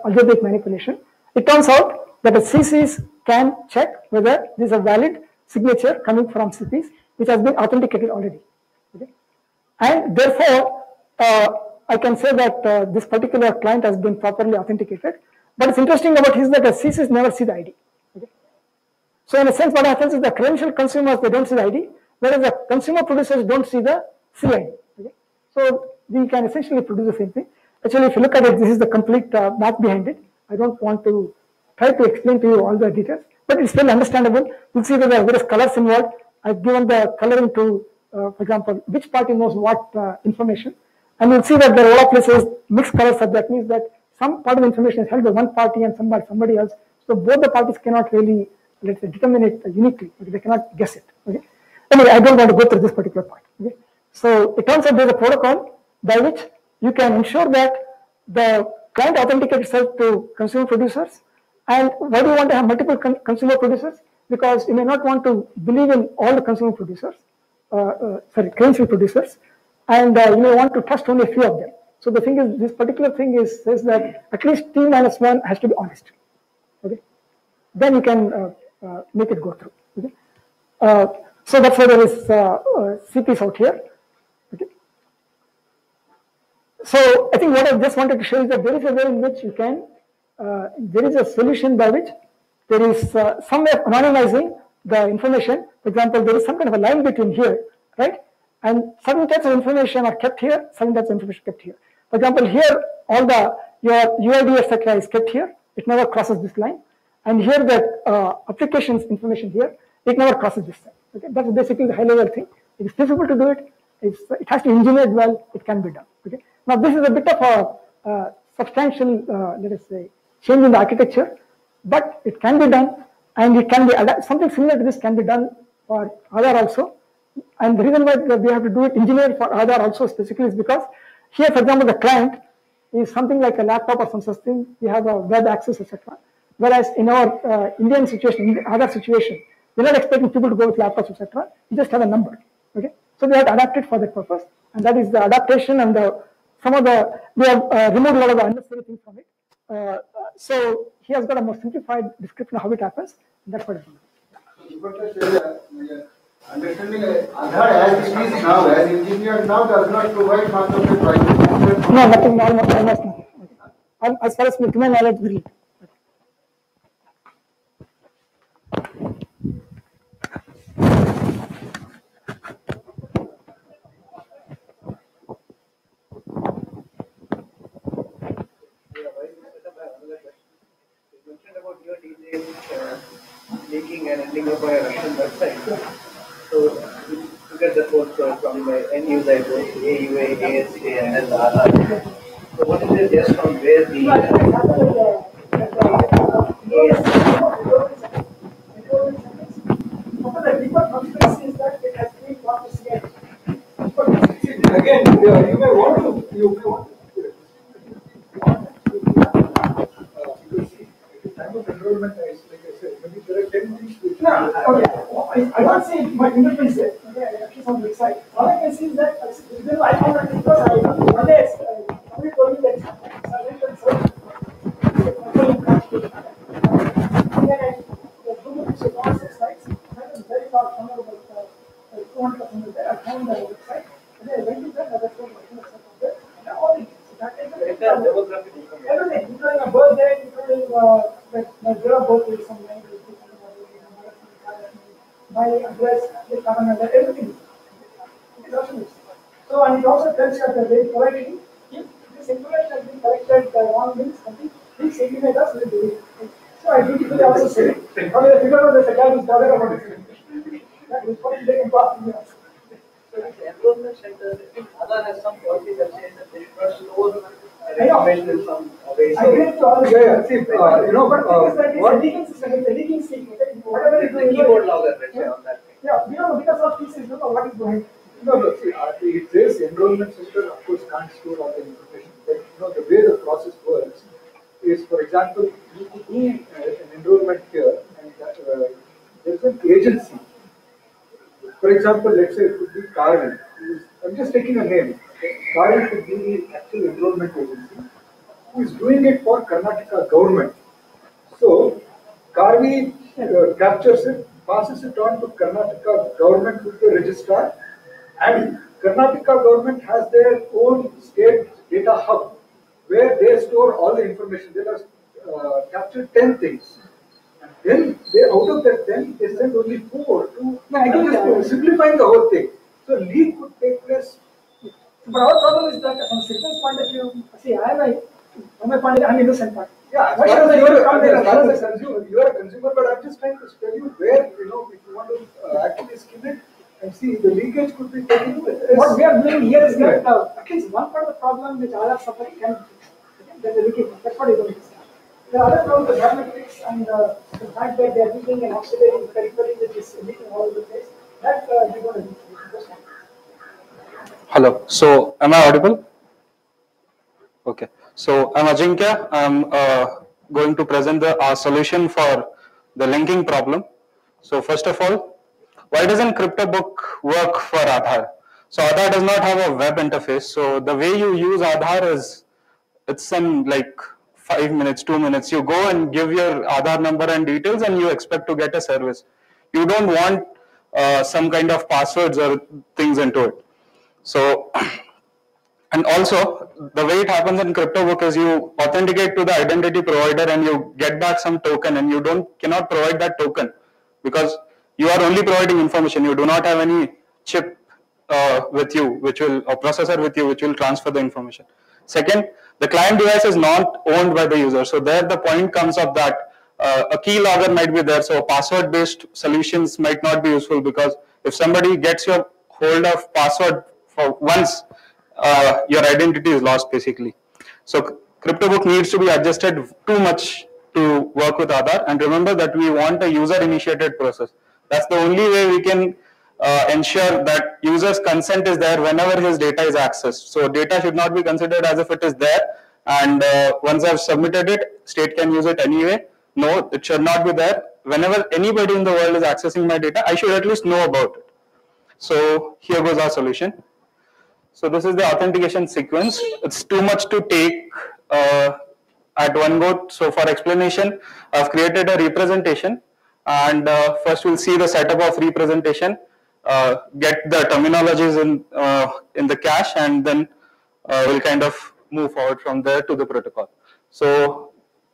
algebraic manipulation, it turns out that the CCs can check whether this is a valid signature coming from CPs which has been authenticated already. Okay, and therefore I can say that this particular client has been properly authenticated. But it's interesting about this that the CCs never see the ID. Okay, so in a sense, what happens is the credential consumers, they don't see the ID, whereas the consumer producers don't see the CID. Okay, so we can essentially produce the same thing. Actually, if you look at it, this is the complete math behind it. I don't want to try to explain to you all the details, but it's still understandable. You'll see that there are various colors involved. I've given the coloring to, for example, which party knows what information. And you'll see that there are a lot of places mixed colors. That means that some part of the information is held by one party and some by somebody else. So both the parties cannot really, let's say, determine it uniquely. Okay? They cannot guess it. Okay. Anyway, I don't want to go through this particular part. Okay. So it turns out there's a protocol by which you can ensure that the client authenticates itself to consumer producers. And why do you want to have multiple consumer producers? Because you may not want to believe in all the consumer producers, credential producers, and you may want to trust only a few of them. So the thing is, this particular thing says that at least T-1 has to be honest. Okay, then you can make it go through. Okay, so that's why there is CPs out here. Okay, so I think what I just wanted to show is that there is a way in which you can, there is a solution by which there is some way of anonymizing the information. For example, there is some kind of a line between here, right? And certain types of information are kept here, certain types of information kept here. For example, here all your UID etc. is kept here. It never crosses this line. And here the applications information here, it never crosses this line. Okay, that's basically the high level thing. It is feasible to do it. It has to be engineered well. It can be done. Okay. Now this is a bit of a substantial, let us say, change in the architecture, but it can be done, and it can be something similar to this can be done for Aadhaar also. And the reason why we have to do it engineered for Aadhaar also specifically is because here, for example, the client is something like a laptop or some such thing. We have a web access, etc. Whereas in our Indian situation, in the Aadhaar situation, we're not expecting people to go with laptops, etc. You just have a number. Okay, so we have to adapt it for that purpose, and that is the adaptation and we have removed a lot of the unnecessary things from it. So he has got a more simplified description of how it happens. That's what it is. Understanding Aadhaar as it is now, as engineered now, does not provide much of a privacy. No, nothing, almost nothing. As far as to my knowledge, really. You mentioned about your details leaking and ending up on a Russian website. So you get the code from the end user, it goes to AUA, ASA, and then the Aadhaar. So what is it just from where the again, you may want to, because see, at the time of enrollment, like I said, maybe there are 10 things which I don't see my fingerprints there. Okay, at least on the side. All I can see is that I found that because one day somebody told me that I went and searched. Very far from about 200 or something there. I found the website. And I went to that, I was told all the entire demographic information. everything, including my birthday, including my date of birth is something, my address, the government, everything. It is also so, and it also tells you that very correctly, if this information has been collected by one means, something, please segment us will do it. So I beautifully also say, okay, I figured out that the guy who's bothered about it. That is what they can pass me. So this enrollment center, I think Aadhaar has some policy that says that they should not store information in some way. I agree to all the Yeah, see, you know, but what? it's a leaking system, it's a leaking scheme. Whatever you The do, keyboard logger, let's say, on that thing. yeah, we don't know because of this, we don't know what is going. No, see, it says enrollment center, of course, can't store all the information. But, you know, the way the process works is, for example, you could do an enrollment here, and there's an agency. For example, let's say it could be Carvin. I'm just taking a name. Carvin could be the actual enrollment agency who is doing it for Karnataka government. So, Carvin captures it, passes it on to Karnataka government with the registrar, and Karnataka government has their own state data hub where they store all the information. They have captured 10 things. And then they, out of that 10, they send only 4 to simplifying the whole thing. So leak could take place. But our problem is that from citizens' point of view, see, from my point of view, I'm innocent part. Yeah, as Why far should as I you're, come there? as far as a consumer, you are a consumer, but I'm just trying to tell you where, you know, if you want to actually skim it and see, the leakage could be taken with. What we are doing here is that at least one part of the problem which Aadhaar suffering can be fixed. There's a leakage. That's what is going to fix. The other problem, the biometrics and the fact that they are leaking and auxiliary periphery which is leaking all over the place, that we're going to fix. Hello. So, am I audible? Okay. So, I'm Ajinkya. I'm going to present our solution for the linking problem. So, first of all, why doesn't CryptoBook work for Aadhaar? So, Aadhaar does not have a web interface. So, the way you use Aadhaar is, it's in like 5 minutes, 2 minutes. You go and give your Aadhaar number and details and you expect to get a service. You don't want some kind of passwords or things into it. So, and also the way it happens in CryptoBook is you authenticate to the identity provider and you get back some token, and you cannot provide that token because you are only providing information. You do not have any chip with you, or processor with you, which will transfer the information. Second, the client device is not owned by the user. So there the point comes up that a keylogger might be there. So password-based solutions might not be useful because if somebody gets your hold of password for once, your identity is lost basically. So CryptoBook needs to be adjusted too much to work with Aadhaar, and remember that we want a user-initiated process. That's the only way we can ensure that user's consent is there whenever his data is accessed. So data should not be considered as if it is there, and once I've submitted it, state can use it anyway. No, it should not be there. Whenever anybody in the world is accessing my data, I should at least know about it. So here goes our solution. So this is the authentication sequence. It's too much to take at one go. So for explanation, I've created a representation, and first we'll see the setup of representation, get the terminologies in the cache, and then we'll kind of move forward from there to the protocol. So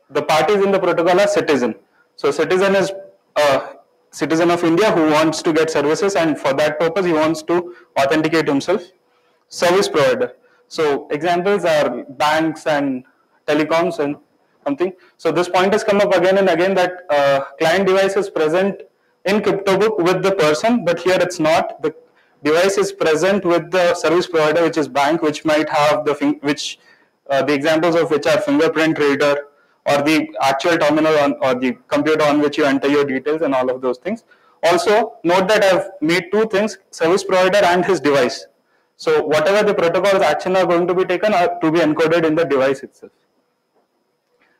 the parties in the protocol are citizen. So citizen is a citizen of India who wants to get services, and for that purpose he wants to authenticate himself. Service provider. So examples are banks and telecoms and something. So this point has come up again and again that client device is present in CryptoBook with the person, but here it's not. The device is present with the service provider, which is bank, which might have the the examples of which are fingerprint reader or the actual terminal or the computer on which you enter your details and all of those things. Also note that I've made two things: service provider and his device. So whatever the protocol's action are going to be taken are to be encoded in the device itself.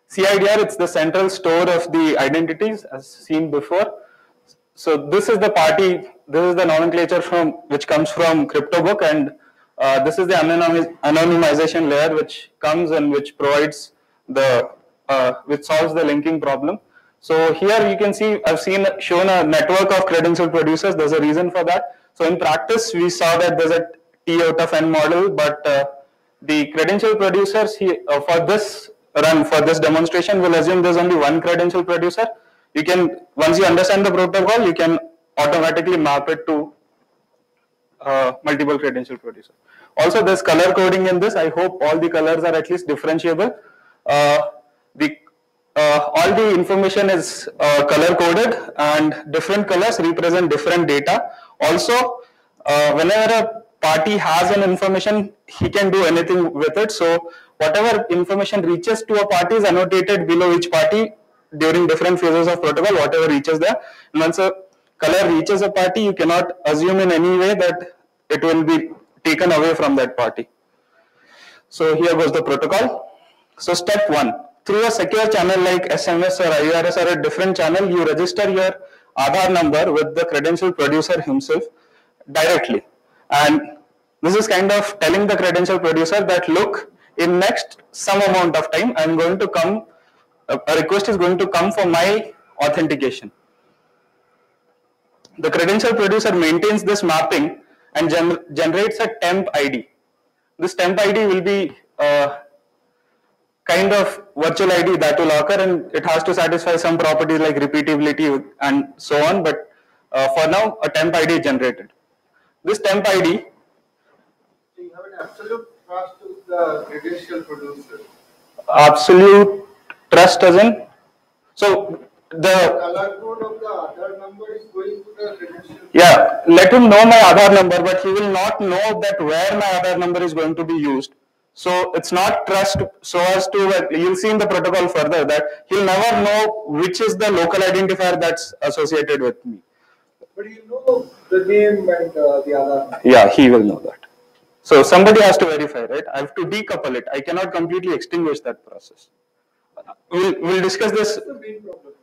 CIDR, it's the central store of the identities as seen before. So this is the party, this is the nomenclature which comes from CryptoBook, and this is the anonymization layer which comes and which provides which solves the linking problem. So here you can see I've shown a network of credential producers. There's a reason for that. So in practice we saw that there's a T out of N model, but the credential producers for this run, for this demonstration, we'll assume there's only one credential producer. You can, once you understand the protocol, you can automatically map it to multiple credential producers. Also, there's color coding in this. I hope all the colors are at least differentiable. All the information is color coded, and different colors represent different data. Also, whenever a party has an information, he can do anything with it. So whatever information reaches to a party is annotated below each party during different phases of protocol, whatever reaches there. And once a color reaches a party, you cannot assume in any way that it will be taken away from that party. So here goes the protocol. So step 1, through a secure channel like SMS or IRS or a different channel, you register your Aadhaar number with the credential producer himself directly. And this is kind of telling the credential producer that, look, in next some amount of time, I'm going to come, a request is going to come for my authentication. The credential producer maintains this mapping and generates a temp ID. This temp ID will be kind of virtual ID that will occur, and it has to satisfy some properties like repeatability and so on, but for now a temp ID is generated. This temp ID, so you have an absolute trust to the credential producer. Absolute trust as in, so the color code of the Aadhaar number is going to the credential. Yeah, let him know my Aadhaar number, but he will not know that where my Aadhaar number is going to be used. So it's not trust so as to, you'll see in the protocol further that he'll never know which is the local identifier that's associated with me. But you know the name and the Aadhaar. Yeah, he will know that. So somebody has to verify, right? I have to decouple it. I cannot completely extinguish that process. We'll discuss this. That's the main problem.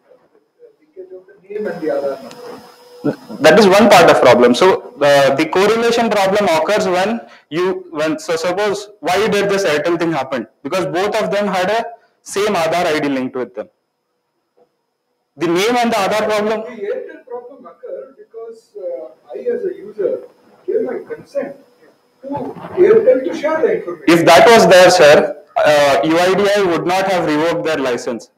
Leakage of the name and the Aadhaar number. That is one part of problem. So the correlation problem occurs so suppose why did this Airtel thing happen? Because both of them had a same Aadhaar ID linked with them. The name and the Aadhaar problem. The Airtel problem occurred because I as a user gave my consent to Airtel to share the information. If that was there, sir, UIDAI would not have revoked their license.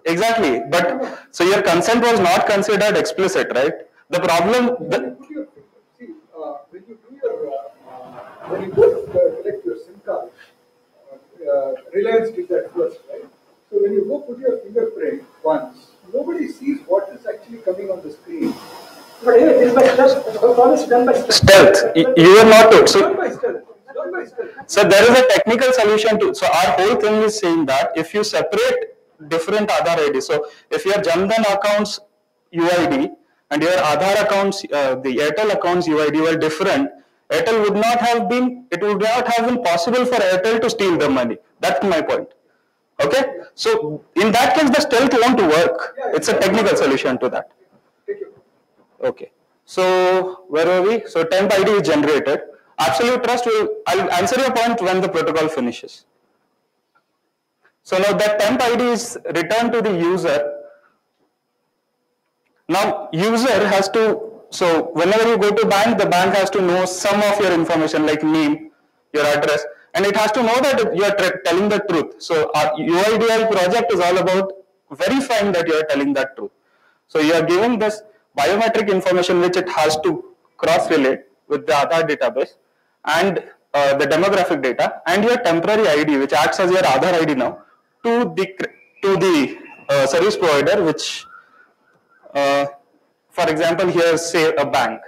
Exactly, but so your consent was not considered explicit, right? The problem. When you go collect your SIM card, Reliance did that first, right? So when you go put your fingerprint once, nobody sees what is actually coming on the screen. But anyway, this is by stealth. Done by Stealth. You were not told. Done by stealth. Done by stealth. So there is a technical solution to. So our whole thing is saying that if you separate different Aadhaar ID. So if your Jan Dhan account's UID and your Aadhaar accounts, the Airtel accounts UID were different, Airtel would not have been, it would not have been possible for Airtel to steal the money. That's my point. Okay? So in that case, the stealth won't work. It's a technical solution to that. Okay. So where are we? So temp ID is generated. Absolute trust will, I'll answer your point when the protocol finishes. So now that temp ID is returned to the user. Now user has to, so whenever you go to bank, the bank has to know some of your information like name, your address, and it has to know that you are telling the truth. So our UIDAI project is all about verifying that you are telling that truth. So you are giving this biometric information which it has to cross-relate with the Aadhaar database and the demographic data and your temporary ID which acts as your Aadhaar ID now to the service provider, which for example here say a bank.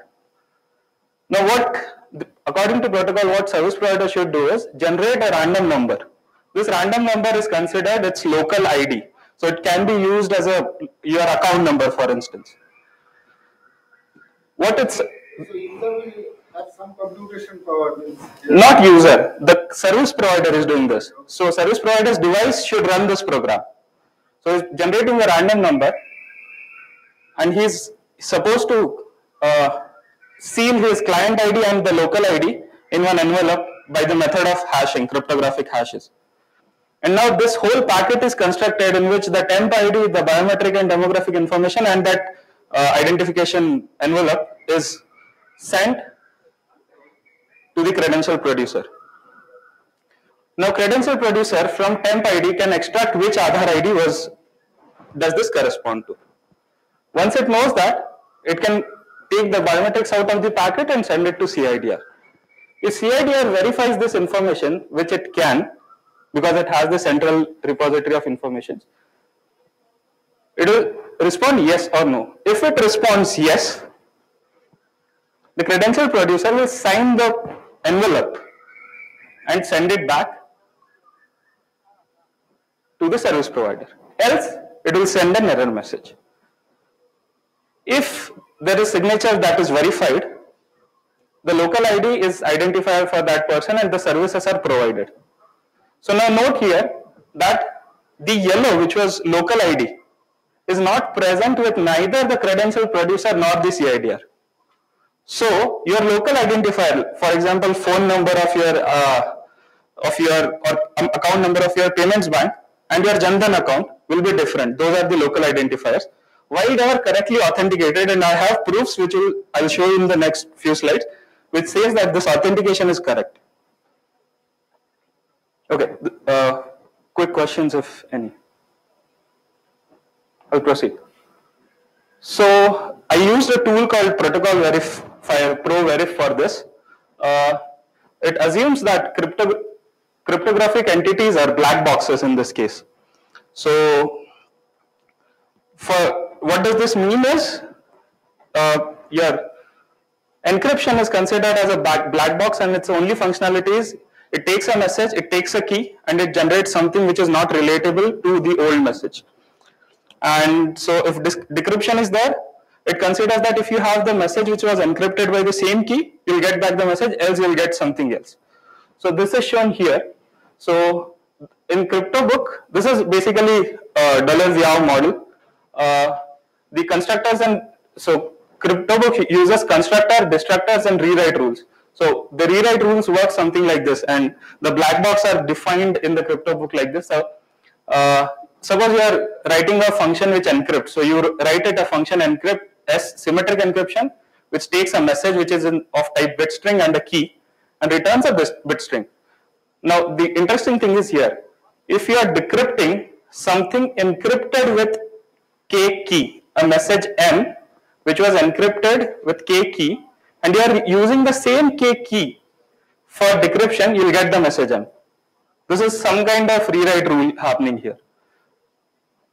Now according to protocol, what service provider should do is generate a random number. This random number is considered its local ID. So it can be used as your account number, for instance. What it's So user will have some computation power. not user, the service provider is doing this. So service provider's device should run this program. So it's generating a random number, and he's supposed to seal his client ID and the local ID in one envelope by the method of hashing, cryptographic hashes. And now this whole packet is constructed in which the temp ID, the biometric and demographic information, and that identification envelope is sent to the credential producer. Now credential producer from temp ID can extract which Aadhaar ID does this correspond to. Once it knows that, it can take the biometrics out of the packet and send it to CIDR. If CIDR verifies this information, which it can, because it has the central repository of information, it will respond yes or no. If it responds yes, the credential producer will sign the envelope and send it back to the service provider. Else, it will send an error message. If there is signature that is verified, the local ID is identifier for that person and the services are provided. So now note here that the yellow, which was local ID, is not present with neither the credential producer nor the CIDR. So your local identifier, for example, phone number of your account number of your payments bank and your Jan Dhan account will be different. Those are the local identifiers. While they are correctly authenticated, and I have proofs which I'll show you in the next few slides, which says that this authentication is correct. Okay, quick questions if any. I'll proceed. So I used a tool called Protocol Verifier ProVerif for this. It assumes that cryptographic entities are black boxes in this case. So for what does this mean is your encryption is considered as a black box, and its only functionality is it takes a message, it takes a key, and it generates something which is not relatable to the old message. And so if decryption is there, it considers that if you have the message which was encrypted by the same key, you'll get back the message, else you'll get something else. So this is shown here. So in CryptoBook, this is basically $VIAO model. The constructors so CryptoBook uses constructor, destructors, and rewrite rules. So the rewrite rules work something like this, and the black box are defined in the CryptoBook like this. So suppose you are writing a function which encrypts. So you write it a function encrypt S symmetric encryption, which takes a message which is of type bit string and a key, and returns a bit string. Now the interesting thing is here, if you are decrypting something encrypted with K key, a message M which was encrypted with K key, and you are using the same K key for decryption, you will get the message M. This is some kind of rewrite rule happening here.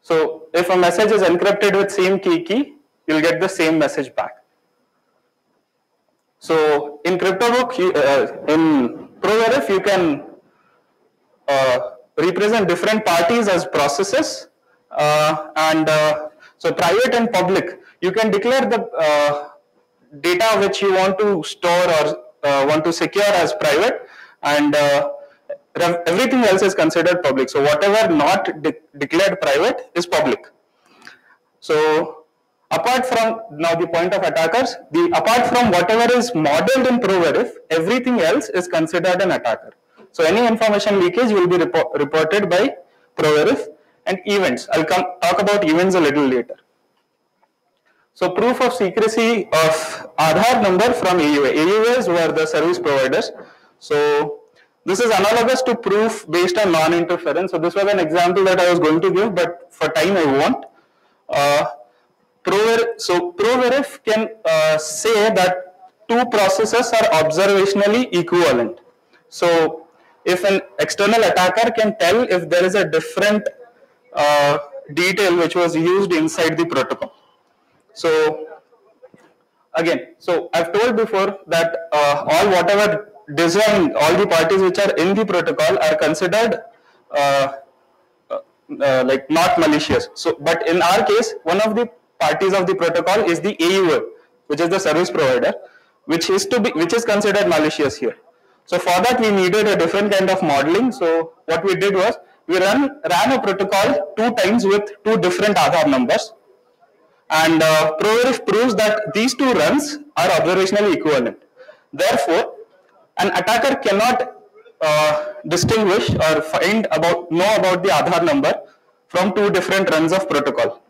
So if a message is encrypted with same K key, you will get the same message back. So in CryptoBook, in ProVerif, you can represent different parties as processes, so private and public. You can declare the data which you want to store or want to secure as private, and everything else is considered public. So whatever not declared private is public. So apart from now the point of attackers, apart from whatever is modeled in ProVerif, everything else is considered an attacker. So any information leakage will be reported by ProVerif, and events. I'll talk about events a little later. So proof of secrecy of Aadhaar number from AUA. AUAs were the service providers. So this is analogous to proof based on non-interference. So this was an example that I was going to give, but for time I won't. ProVerif can say that two processes are observationally equivalent. So if an external attacker can tell if there is a different detail which was used inside the protocol. So again, so I've told before that whatever design, all the parties which are in the protocol are considered like not malicious. So, but in our case, one of the parties of the protocol is the AUA, which is the service provider, which is considered malicious here. So for that we needed a different kind of modeling. So what we did was we ran a protocol 2 times with 2 different Aadhaar numbers, and ProVerif proves that these 2 runs are observationally equivalent. Therefore, an attacker cannot distinguish or know about the Aadhaar number from 2 different runs of protocol.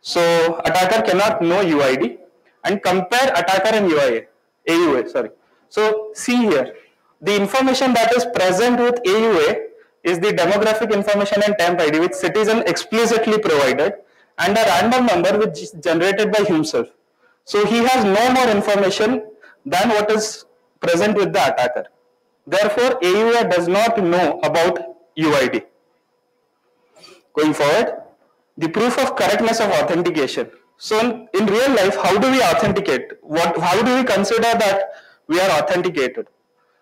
So attacker cannot know UID and compare attacker and AUA. Sorry. So see here, the information that is present with AUA is the demographic information and temp ID which citizen explicitly provided, and a random number which is generated by himself. So he has no more information than what is present with the attacker. Therefore, AUA does not know about UID. Going forward, the proof of correctness of authentication. So in real life, how do we authenticate? How do we consider that we are authenticated?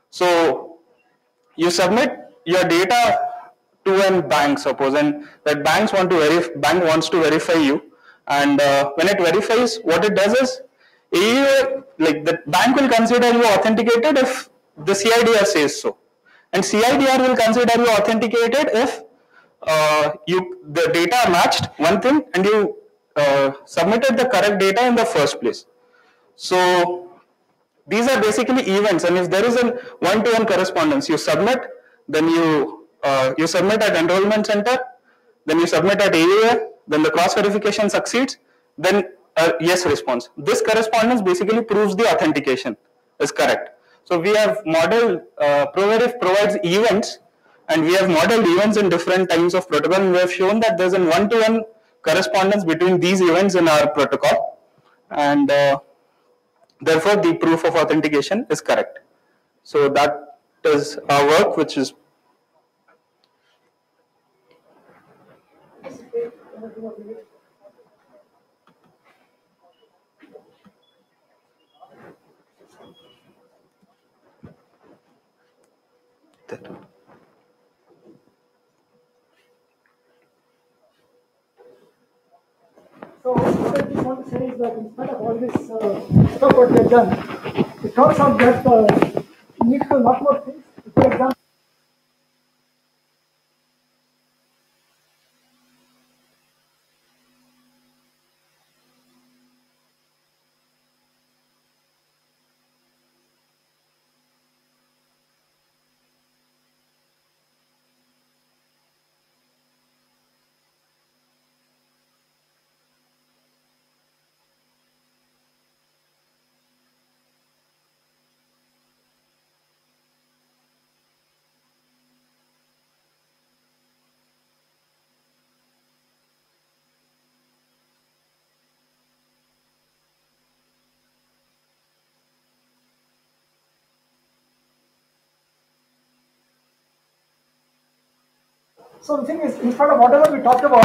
So you submit your data to a bank, suppose, and that bank wants to verify you, and when it verifies, what it does is AUA, like the bank will consider you authenticated if the CIDR says so, and CIDR will consider you authenticated if the data are matched, one thing, and you submitted the correct data in the first place. So these are basically events, and if there is a one-to-one correspondence, you submit, then you submit at enrollment center, then you submit at AUA, then the cross verification succeeds, then yes response. This correspondence basically proves the authentication is correct. So we have modeled, ProVerif provides events, and we have modeled events in different types of protocol, and we have shown that there is a one-to-one correspondence between these events in our protocol, and therefore the proof of authentication is correct. So that is our work, which is So what I just want to say is that in spite of all this stuff what we have done, it turns out that we need to do a lot more things. For example, so the thing is, in spite of whatever we talked about,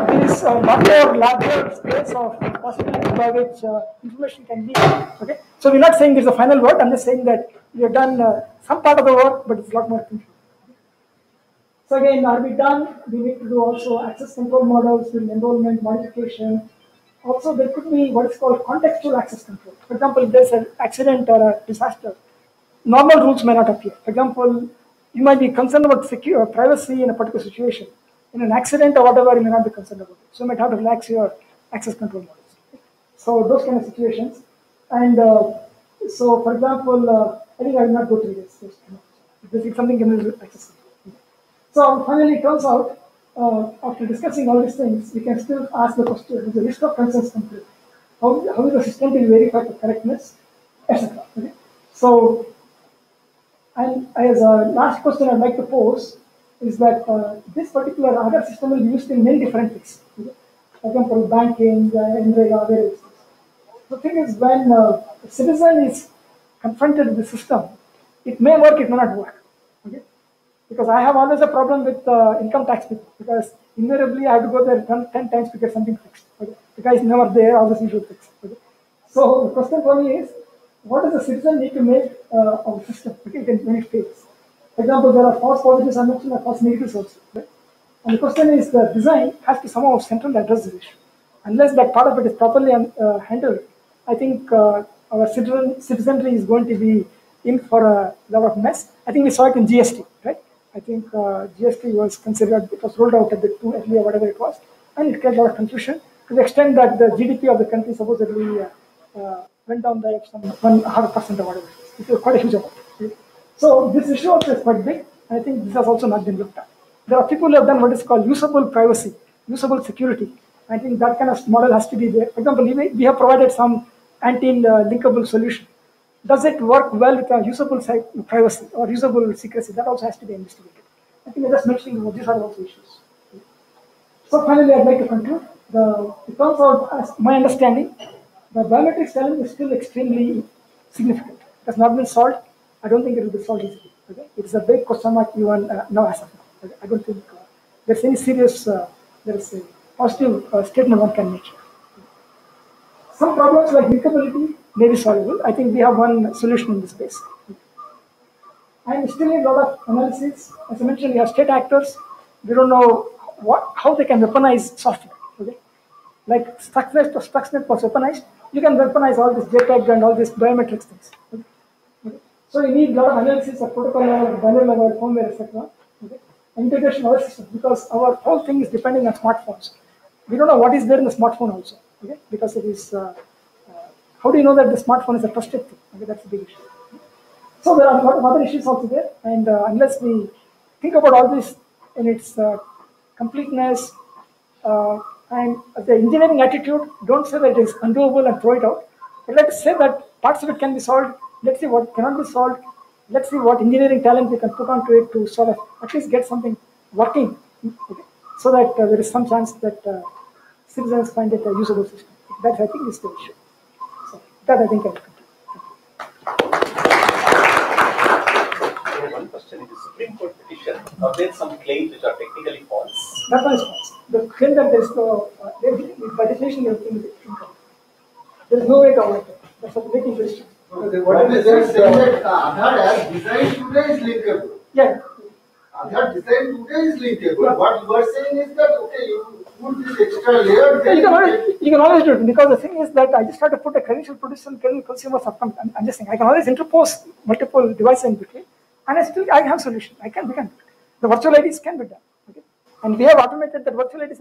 there is a lot more larger space of possibilities by which information can be. Okay, so we're not saying it's the final word. I'm just saying that we have done some part of the work, but it's a lot more confusion. So again, are we done? We need to do also access control models with enrollment modification. Also, there could be what is called contextual access control. For example, if there's an accident or a disaster, normal rules may not appear. For example, you might be concerned about privacy in a particular situation. In an accident or whatever, you may not be concerned about it. So you might have to relax your access control models. So those kind of situations. And so, for example, I think I will not go through this. This is something can be access control. So finally, it turns out after discussing all these things, we can still ask the question: is the list of concerns complete? How is the system to verify the correctness, etc. Okay? So, and as a last question I'd like to pose is that this particular Aadhaar system will be used in many different ways. Okay? For example, banking, NREGA, various things. The thing is, when a citizen is confronted with the system, it may work, it may not work. Okay? Because I have always a problem with income tax people, because invariably I have to go there 10 times to get something fixed. Okay? The guy is never there, all this issue fixed. Okay? So the question for me is, what does the citizen need to make of the system? Okay, in many states. For example, there are false positives I mentioned and false negatives also. Right? And the question is, the design has to somehow centrally address this issue. Unless that part of it is properly handled, I think our citizenry is going to be in for a lot of mess. I think we saw it in GST, right? I think GST was considered, it was rolled out a bit too early or whatever it was, and it created a lot of confusion to the extent that the GDP of the country supposedly went down by some 1.5% or whatever. It was quite a huge amount. Right? So this issue also is quite big. I think this has also not been looked at. There are people who have done what is called usable privacy, usable security. I think that kind of model has to be there. For example, we have provided some anti-linkable solution. Does it work well with a usable privacy or usable secrecy? That also has to be investigated. I think I'm just mentioning these are also issues. So finally, I'd like to conclude. It turns out, as my understanding, the biometrics challenge is still extremely significant. It has not been solved. I don't think it will be solved easily. Okay? It's a big question mark even now as of now. Okay? I don't think there's any serious, there's a positive statement one can make. Some problems like linkability may be solvable. I think we have one solution in this space. And we still need a lot of analysis. As I mentioned, we have state actors. We don't know how they can weaponize software. Okay? Like Stuxnet was weaponized. You can weaponize all this JPEG and all these biometrics things. Okay? Okay? So you need a lot of analysis of protocol level, binary level, firmware, etc. Okay? Integration of our systems, because our whole thing is depending on smartphones. We don't know what is there in the smartphone also. Okay? Because it is, how do you know that the smartphone is a trusted thing? Okay? That's a big issue. So there are a lot of other issues also there, and unless we think about all this in its completeness and the engineering attitude, don't say that it is undoable and throw it out. But let's say that parts of it can be solved. Let's see what cannot be solved. Let's see what engineering talent we can put onto it to sort of at least get something working, okay? So that there is some chance that citizens find it a usable system. That I think is the issue. So that I think I will complete. One question: in the Supreme Court petition, are there some claims which are technically false? That one is false. The claim that there is no, by definition, everything is incorrect. There is no way to avoid it. That's what making very strict. What is saying that Aadhaar as designed today is linkable? Yeah. Aadhaar designed today is linkable. Yeah. What you are saying is that, okay, you put this extra layer. Yeah, you can always do it, because the thing is that I just have to put a credential producer and credential consumer subcom. I'm just saying I can always interpose multiple devices in between, and I have solution. We can do it. The virtual IDs can be done. Okay? And we have automated the virtual IDs.